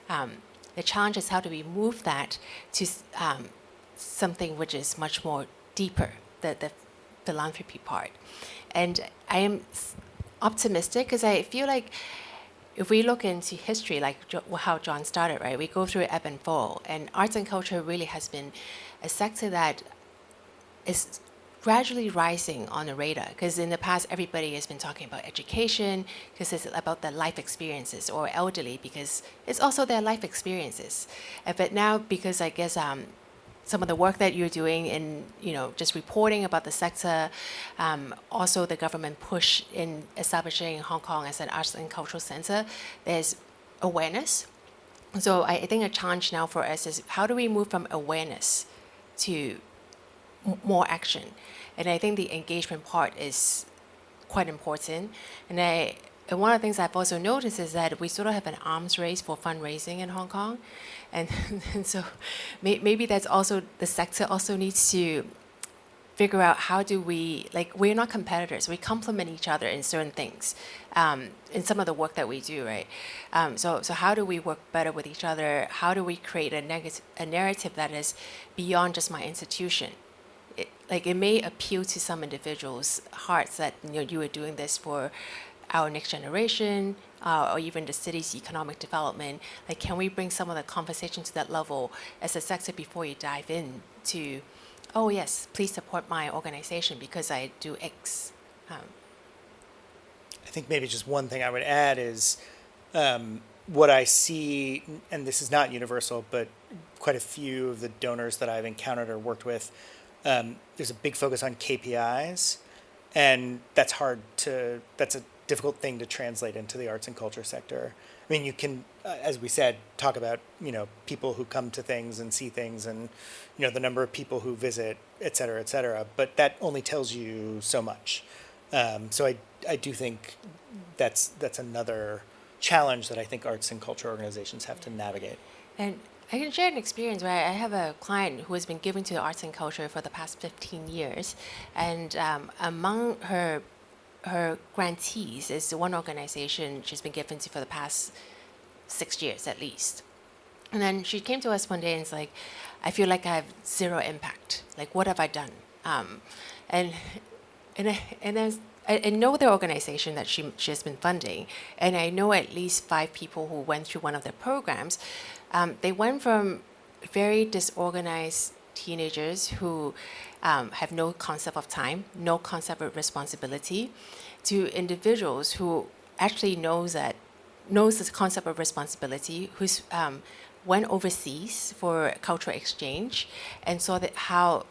The challenge is how do we move that to something which is much more deeper, the philanthropy part. And I am optimistic because I feel like if we look into history, like how John started, right, we go through ebb and flow, and arts and culture really has been a sector that is gradually rising on the radar, because in the past everybody has been talking about education because it's about their life experiences, or elderly because it's also their life experiences. But now, because I guess some of the work that you're doing in, just reporting about the sector, also the government push in establishing Hong Kong as an arts and cultural center, there's awareness. So I think a challenge now for us is how do we move from awareness to more action? And I think the engagement part is quite important. And one of the things I've also noticed is that we sort of have an arms race for fundraising in Hong Kong. And so maybe that's also, the sector also needs to figure out how do we, we're not competitors, we complement each other in certain things, in some of the work that we do, right? So how do we work better with each other? How do we create a narrative that is beyond just my institution? It may appeal to some individuals' hearts that you are doing this for our next generation, or even the city's economic development. Can we bring some of the conversation to that level as a sector before you dive in to, oh yes, please support my organization because I do X. I think maybe just one thing I would add is what I see, and this is not universal, but quite a few of the donors that I've encountered or worked with, there's a big focus on KPIs, and that's a difficult thing to translate into the arts and culture sector. I mean, you can, as we said, talk about, people who come to things and see things and, the number of people who visit, et cetera, but that only tells you so much. So I do think that's another challenge that I think arts and culture organizations have to navigate. And I can share an experience where I have a client who has been giving to the arts and culture for the past 15 years. And among her grantees is one organization she's been given to for the past 6 years at least. And then she came to us one day and it's like, I feel like I have zero impact. Like, what have I done? And I know the organization that she has been funding, and I know at least 5 people who went through one of their programs. They went from very disorganized teenagers who have no concept of time, no concept of responsibility, to individuals who actually knows this concept of responsibility, who's went overseas for cultural exchange and saw that how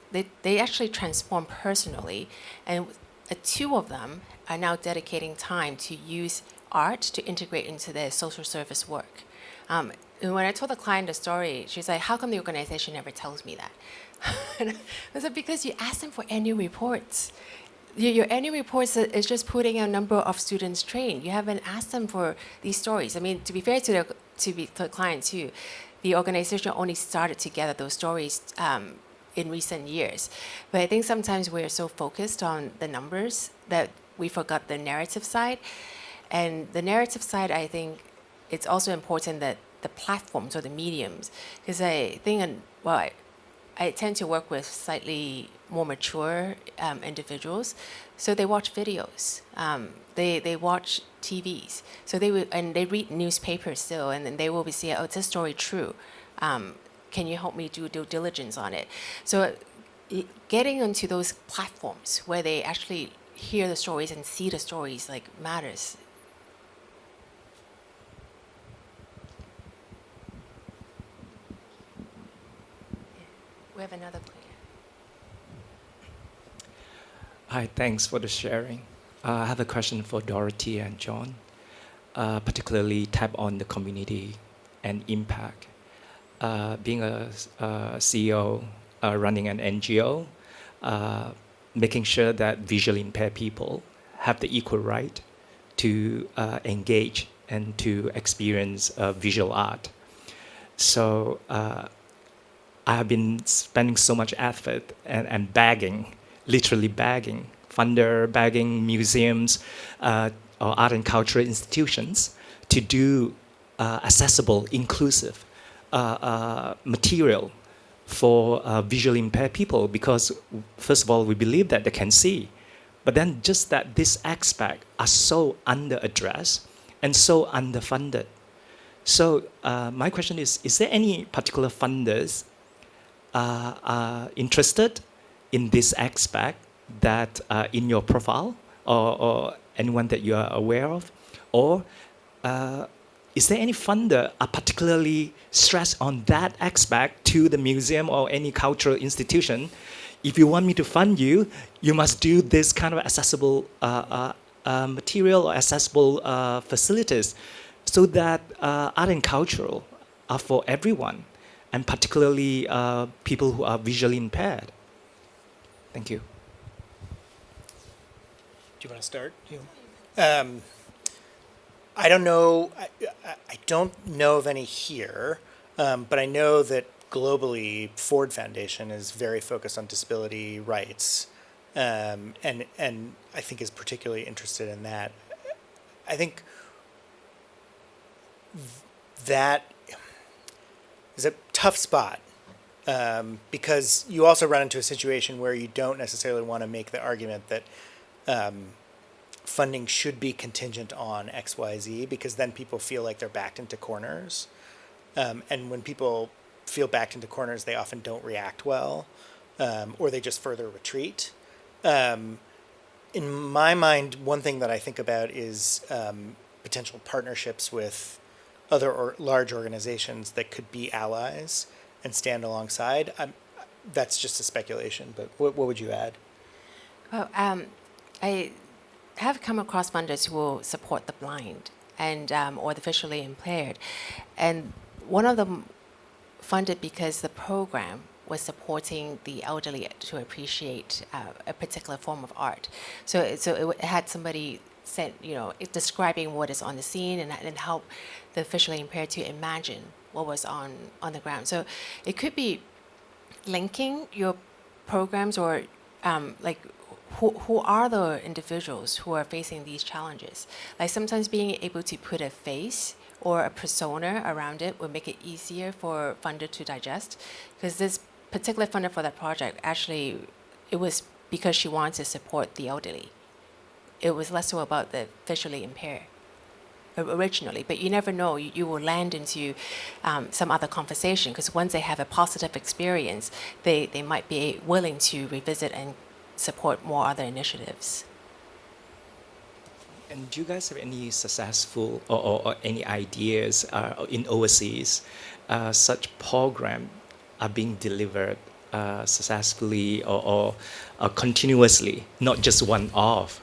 they actually transformed personally. And 2 of them are now dedicating time to use art to integrate into their social service work. And when I told the client the story, she's like, how come the organization never tells me that? And I said, because you ask them for annual reports. Your annual reports is just putting a number of students trained. You haven't asked them for these stories. I mean, to be fair to the client too, the organization only started to gather those stories in recent years. But I think sometimes we're so focused on the numbers that we forgot the narrative side. And the narrative side, I think it's also important that the platforms or the mediums, because I think, I tend to work with slightly more mature individuals, so they watch videos, they watch TVs, so they read newspapers still, and then they will be saying, oh, is this story true? Can you help me do due diligence on it? So getting onto those platforms where they actually hear the stories and see the stories matters. We have another player. Hi, thanks for the sharing. I have a question for Dorothy and Jon, particularly tap on the community and impact. Being a CEO, running an NGO, making sure that visually impaired people have the equal right to engage and to experience visual art. So I have been spending so much effort and begging, literally begging, funder, begging museums or art and cultural institutions to do accessible, inclusive material for visually impaired people, because first of all, we believe that they can see, but then just that this aspect are so under-addressed and so underfunded. So my question is there any particular funders interested in this aspect that in your profile or anyone that you are aware of? Or is there any funder particularly stressed on that aspect to the museum or any cultural institution? If you want me to fund you, you must do this kind of accessible material or accessible facilities, so that art and cultural are for everyone, and particularly people who are visually impaired. Thank you. Do you want to start? I don't know. I don't know of any here, but I know that globally, Ford Foundation is very focused on disability rights, and I think is particularly interested in that. I think that is a tough spot, because you also run into a situation where you don't necessarily want to make the argument that funding should be contingent on XYZ, because then people feel like they're backed into corners. And when people feel backed into corners, they often don't react well, or they just further retreat. In my mind, one thing that I think about is potential partnerships with other large organizations that could be allies and stand alongside. That's just a speculation, but what would you add? Well, I have come across funders who will support the blind and or the visually impaired, and one of them funded because the program was supporting the elderly to appreciate a particular form of art. So it had somebody said, describing what is on the scene and help the visually impaired to imagine what was on the ground. So it could be linking your programs or who are the individuals who are facing these challenges. Like sometimes being able to put a face or a persona around it would make it easier for funder to digest. Because this particular funder for that project, actually, it was because she wanted to support the elderly. It was less so about the visually impaired originally, but you never know. You will land into some other conversation, because once they have a positive experience, they might be willing to revisit and support more other initiatives. And do you guys have any successful or any ideas in overseas such program are being delivered successfully or continuously, not just one-off?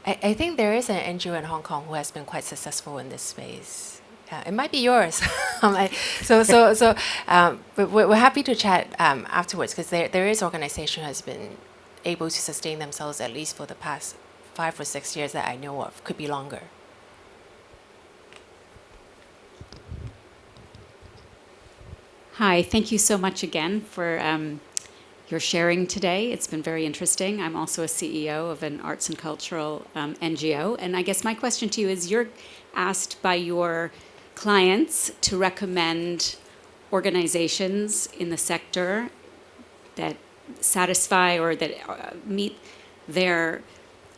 I think there is an NGO in Hong Kong who has been quite successful in this space. It might be yours. But we're happy to chat afterwards, because there is organization who has been able to sustain themselves at least for the past 5 or 6 years that I know of. Could be longer. Hi, thank you so much again for your sharing today. It's been very interesting. I'm also a CEO of an arts and cultural NGO. And I guess my question to you is, you're asked by your clients to recommend organizations in the sector that satisfy or that meet their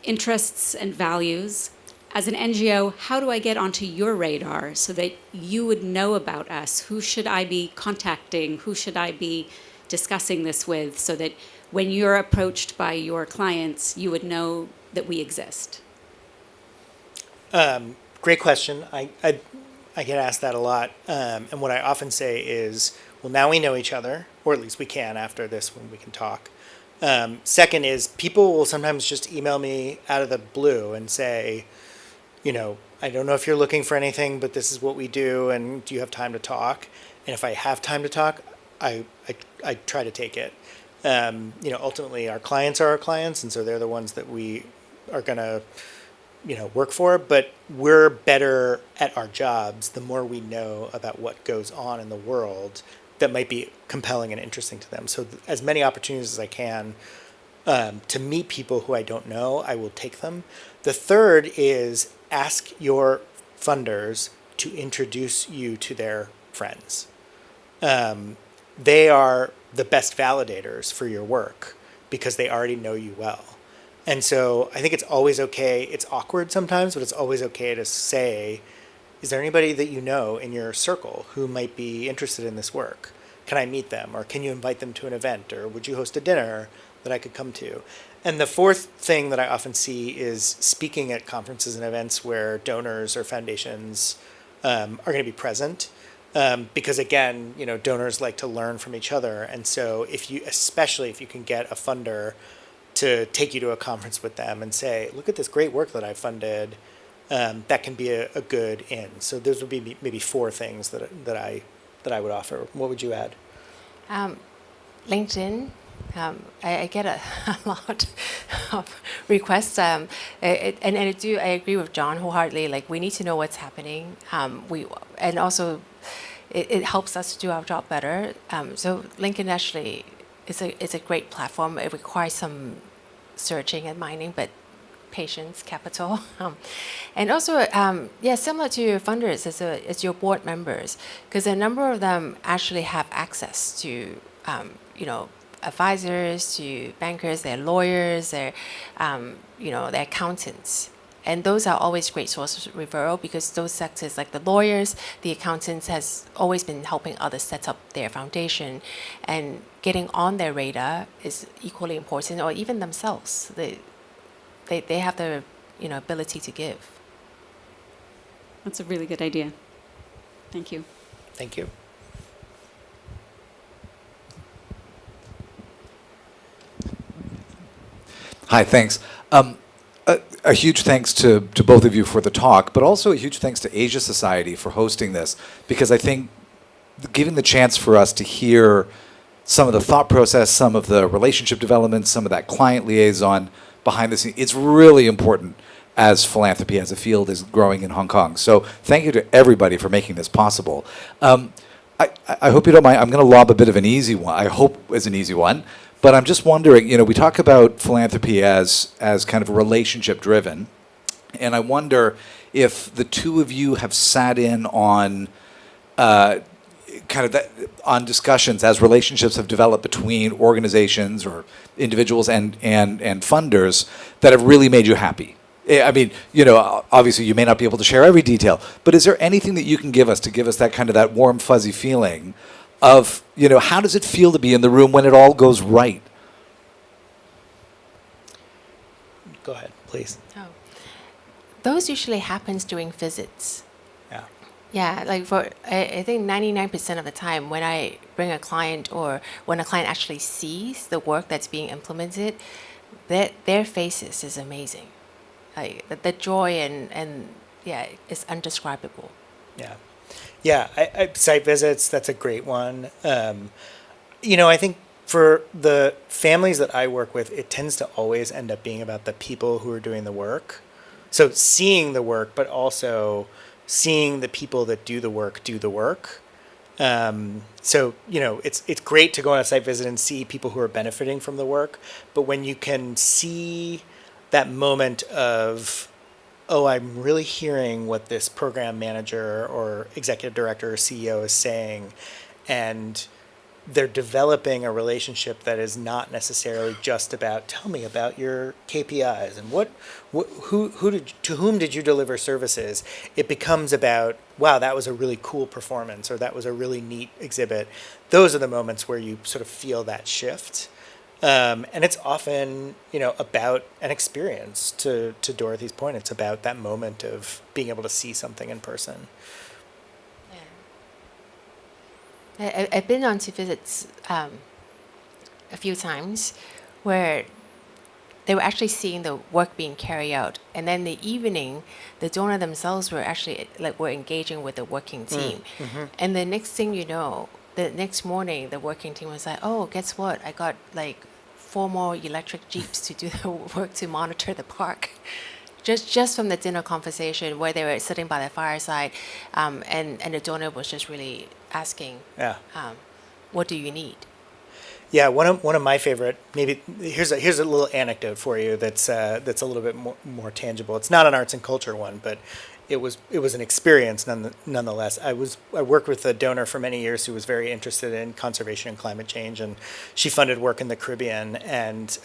interests and values. As an NGO, how do I get onto your radar so that you would know about us? Who should I be contacting? Who should I be discussing this with, so that when you're approached by your clients, you would know that we exist? Great question. I get asked that a lot. And what I often say is, well, now we know each other, or at least we can after this when we can talk. Second is, people will sometimes just email me out of the blue and say, I don't know if you're looking for anything, but this is what we do, and do you have time to talk? And if I have time to talk, I try to take it. Ultimately, our clients are our clients, and so they're the ones that we are going to, work for. But we're better at our jobs the more we know about what goes on in the world that might be compelling and interesting to them. So as many opportunities as I can to meet people who I don't know, I will take them. The third is, ask your funders to introduce you to their friends. They are the best validators for your work because they already know you well. And so I think it's always okay. It's awkward sometimes, but it's always okay to say, is there anybody that you know in your circle who might be interested in this work? Can I meet them? Or can you invite them to an event? Or would you host a dinner that I could come to? And the fourth thing that I often see is speaking at conferences and events where donors or foundations are going to be present. Because again, donors like to learn from each other. And so especially if you can get a funder to take you to a conference with them and say, look at this great work that I funded, that can be a good in. So those would be maybe 4 things that I would offer. What would you add? LinkedIn. I get a lot of requests, and I agree with John wholeheartedly. Like, we need to know what's happening. And also it helps us to do our job better. So LinkedIn actually is a great platform. It requires some searching and mining, but patience, capital, and also similar to your funders, it's your board members, because a number of them actually have access to advisors, to bankers, their lawyers, their their accountants. And those are always great sources of referral, because those sectors, like the lawyers, the accountants, has always been helping others set up their foundation, and getting on their radar is equally important, or even themselves. They have the ability to give. That's a really good idea. Thank you. Thank you. Hi, thanks. A huge thanks to both of you for the talk, but also a huge thanks to Asia Society for hosting this, because I think giving the chance for us to hear some of the thought process, some of the relationship development, some of that client liaison behind the scenes, it's really important as philanthropy as a field is growing in Hong Kong. So thank you to everybody for making this possible. I hope you don't mind. I'm going to lob a bit of an easy one. I hope it's an easy one. But I'm just wondering, we talk about philanthropy as kind of relationship driven. And I wonder if the two of you have sat in on on discussions as relationships have developed between organizations or individuals and funders that have really made you happy. I mean, obviously you may not be able to share every detail, but is there anything that you can give us to give us that warm, fuzzy feeling of, how does it feel to be in the room when it all goes right? Go ahead, please. Oh. Those usually happens during visits. Yeah. Yeah, like I think 99% of the time when I bring a client or when a client actually sees the work that's being implemented, their faces is amazing. Like the joy and it's undescribable. Yeah. Yeah, I site visits, that's a great one. I think for the families that I work with, it tends to always end up being about the people who are doing the work. So seeing the work, but also seeing the people that do the work do the work. So, it's great to go on a site visit and see people who are benefiting from the work. But when you can see that moment of, oh, I'm really hearing what this program manager or executive director or CEO is saying, and they're developing a relationship that is not necessarily just about, tell me about your KPIs and to whom did you deliver services. It becomes about, wow, that was a really cool performance, or that was a really neat exhibit. Those are the moments where you sort of feel that shift. And it's often, about an experience. To Dorothy's point, it's about that moment of being able to see something in person. I've been on to visits a few times where they were actually seeing the work being carried out, and then the evening, the donor themselves were actually were engaging with the working team, and the next thing you know, the next morning, the working team was like, "Oh, guess what? I got 4 more electric jeeps to do the work to monitor the park." Just from the dinner conversation where they were sitting by the fireside, and the donor was just really asking, what do you need? Yeah, one of my favorite, maybe here's a little anecdote for you that's a little bit more tangible. It's not an arts and culture one, but it was an experience nonetheless. I worked with a donor for many years who was very interested in conservation and climate change, and she funded work in the Caribbean. And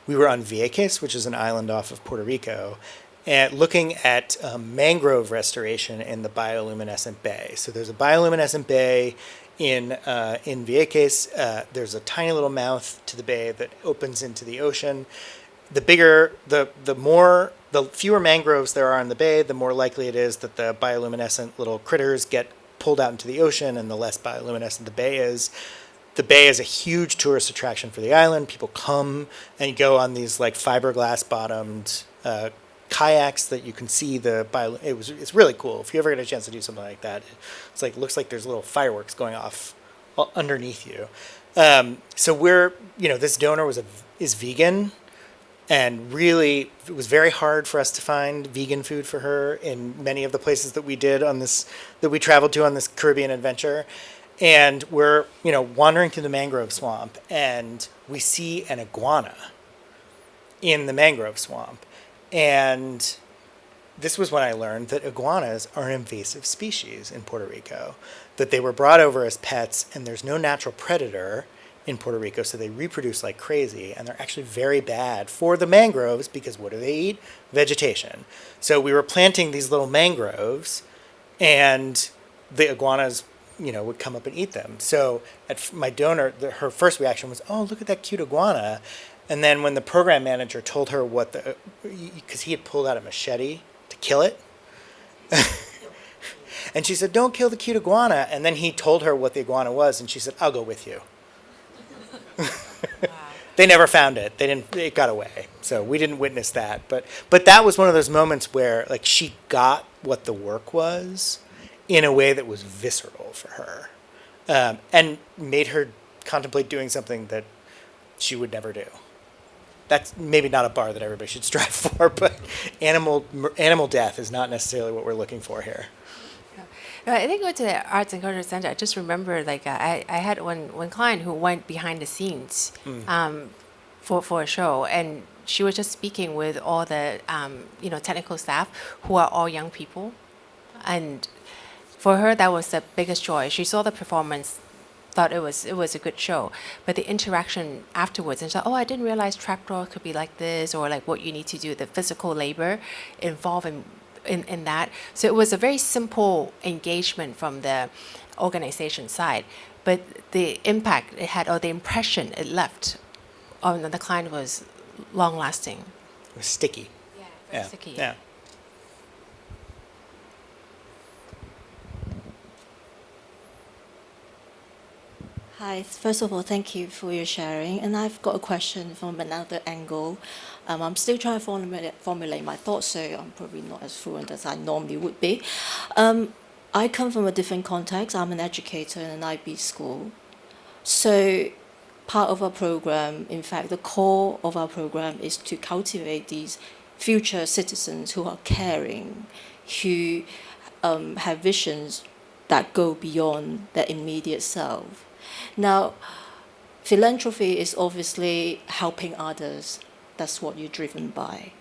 we were on Vieques, which is an island off of Puerto Rico, and looking at mangrove restoration in the bioluminescent bay. So there's a bioluminescent bay in Vieques. There's a tiny little mouth to the bay that opens into the ocean. The fewer mangroves there are in the bay, the more likely it is that the bioluminescent little critters get pulled out into the ocean, and the less bioluminescent the bay is. The bay is a huge tourist attraction for the island. People come and go on these fiberglass bottomed kayaks that you can see it's really cool. If you ever get a chance to do something like that, it's looks like there's little fireworks going off underneath you. So this donor is vegan. And really, it was very hard for us to find vegan food for her in many of the places that we traveled to on this Caribbean adventure. And we're, wandering through the mangrove swamp, and we see an iguana in the mangrove swamp. And this was when I learned that iguanas are an invasive species in Puerto Rico, that they were brought over as pets, and there's no natural predator in Puerto Rico, so they reproduce like crazy, and they're actually very bad for the mangroves because what do they eat? Vegetation. So we were planting these little mangroves, and the iguanas, would come up and eat them. So my donor, her first reaction was, "Oh, look at that cute iguana," and then when the program manager told her because he had pulled out a machete to kill it, and she said, "Don't kill the cute iguana," and then he told her what the iguana was, and she said, "I'll go with you." They never found it. It got away. So we didn't witness that. But that was one of those moments where she got what the work was in a way that was visceral for her, and made her contemplate doing something that she would never do. That's maybe not a bar that everybody should strive for, but animal death is not necessarily what we're looking for here. No, I think going to the Arts and Culture Center, I just remember I had one client who went behind the scenes for a show, and she was just speaking with all the technical staff who are all young people, and for her that was the biggest joy. She saw the performance, thought it was a good show, but the interaction afterwards, and she thought, oh, I didn't realize trapdoor could be like this, or like what you need to do, the physical labor involved in that. So it was a very simple engagement from the organization side, but the impact it had, or the impression it left on the client, was long lasting. It was sticky. Yeah, very Yeah. sticky. Yeah. Hi, first of all, thank you for your sharing. And I've got a question from another angle. I'm still trying to formulate my thoughts, so I'm probably not as fluent as I normally would be. I come from a different context. I'm an educator in an IB school. So part of our program, in fact, the core of our program is to cultivate these future citizens who are caring, who have visions that go beyond their immediate self. Now, philanthropy is obviously helping others. That's what you're driven by.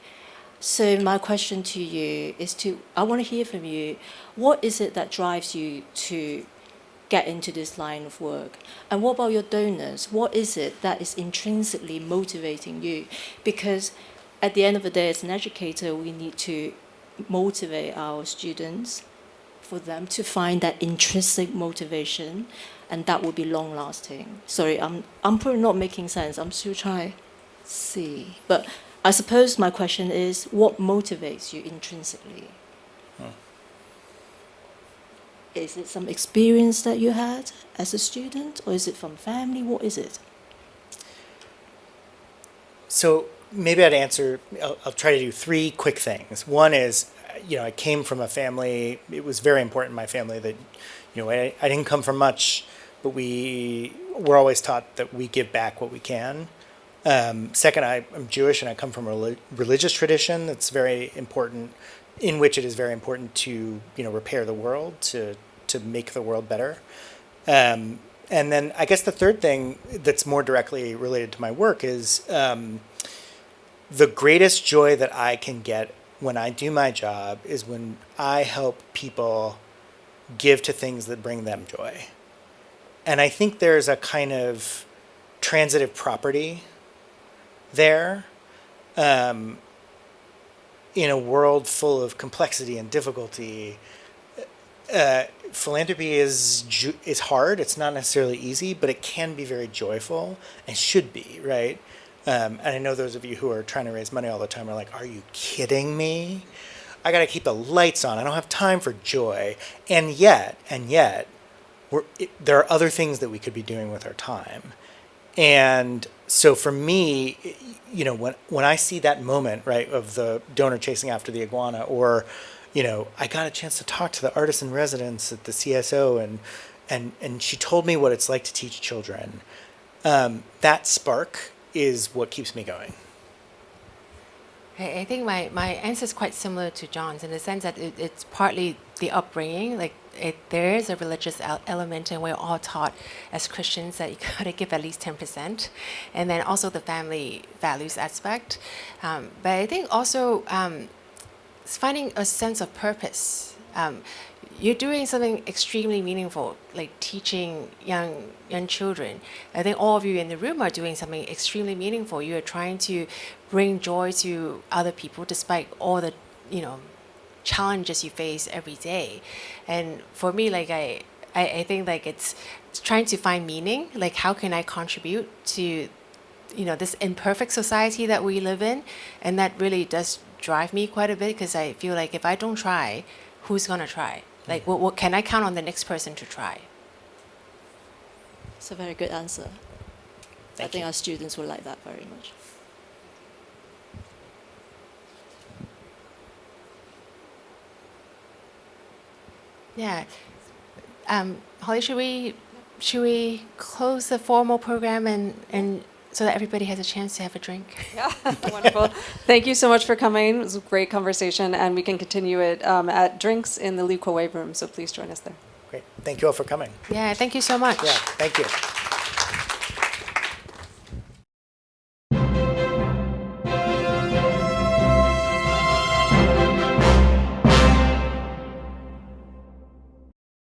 So my question to you is I want to hear from you, what is it that drives you to get into this line of work? And what about your donors? What is it that is intrinsically motivating you? Because at the end of the day, as an educator, we need to motivate our students, for them to find that intrinsic motivation, and that will be long lasting. Sorry, I'm probably not making sense. I'm still trying to see. But I suppose my question is, what motivates you intrinsically? Is it some experience that you had as a student, or is it from family? What is it? So maybe I'll try to do three quick things. One is, I came from a family, it was very important in my family that, I didn't come from much, but we were always taught that we give back what we can. Second, I'm Jewish, and I come from a religious tradition that's very important, in which it is very important to, repair the world, to make the world better. And then I guess the third thing that's more directly related to my work is the greatest joy that I can get when I do my job is when I help people give to things that bring them joy. And I think there's a kind of transitive property there, in a world full of complexity and difficulty. Philanthropy is hard. It's not necessarily easy, but it can be very joyful and should be, right? And I know those of you who are trying to raise money all the time are like, are you kidding me? I got to keep the lights on. I don't have time for joy. And yet, there are other things that we could be doing with our time. And so for me, when I see that moment, right, of the donor chasing after the iguana, or, I got a chance to talk to the artist in residence at the CSO, and she told me what it's like to teach children. That spark is what keeps me going. I think my answer is quite similar to John's, in the sense that it's partly the upbringing. Like there is a religious element, and we're all taught as Christians that you got to give at least 10%, and then also the family values aspect. But I think also it's finding a sense of purpose. You're doing something extremely meaningful, like teaching young children. I think all of you in the room are doing something extremely meaningful. You are trying to bring joy to other people despite all the, challenges you face every day. And for me, like I think like it's trying to find meaning. Like how can I contribute to, this imperfect society that we live in? And that really does drive me quite a bit, because I feel like if I don't try, who's gonna try? Like, what can I count on the next person to try? It's a very good answer. I think our students will like that very much. Yeah. Holly, should we close the formal program and so that everybody has a chance to have a drink? Yeah, wonderful. Thank you so much for coming. It was a great conversation, and we can continue it at drinks in the Lee Kuo Wei room, so please join us there. Great. Thank you all for coming. Yeah, thank you so much. Yeah, thank you.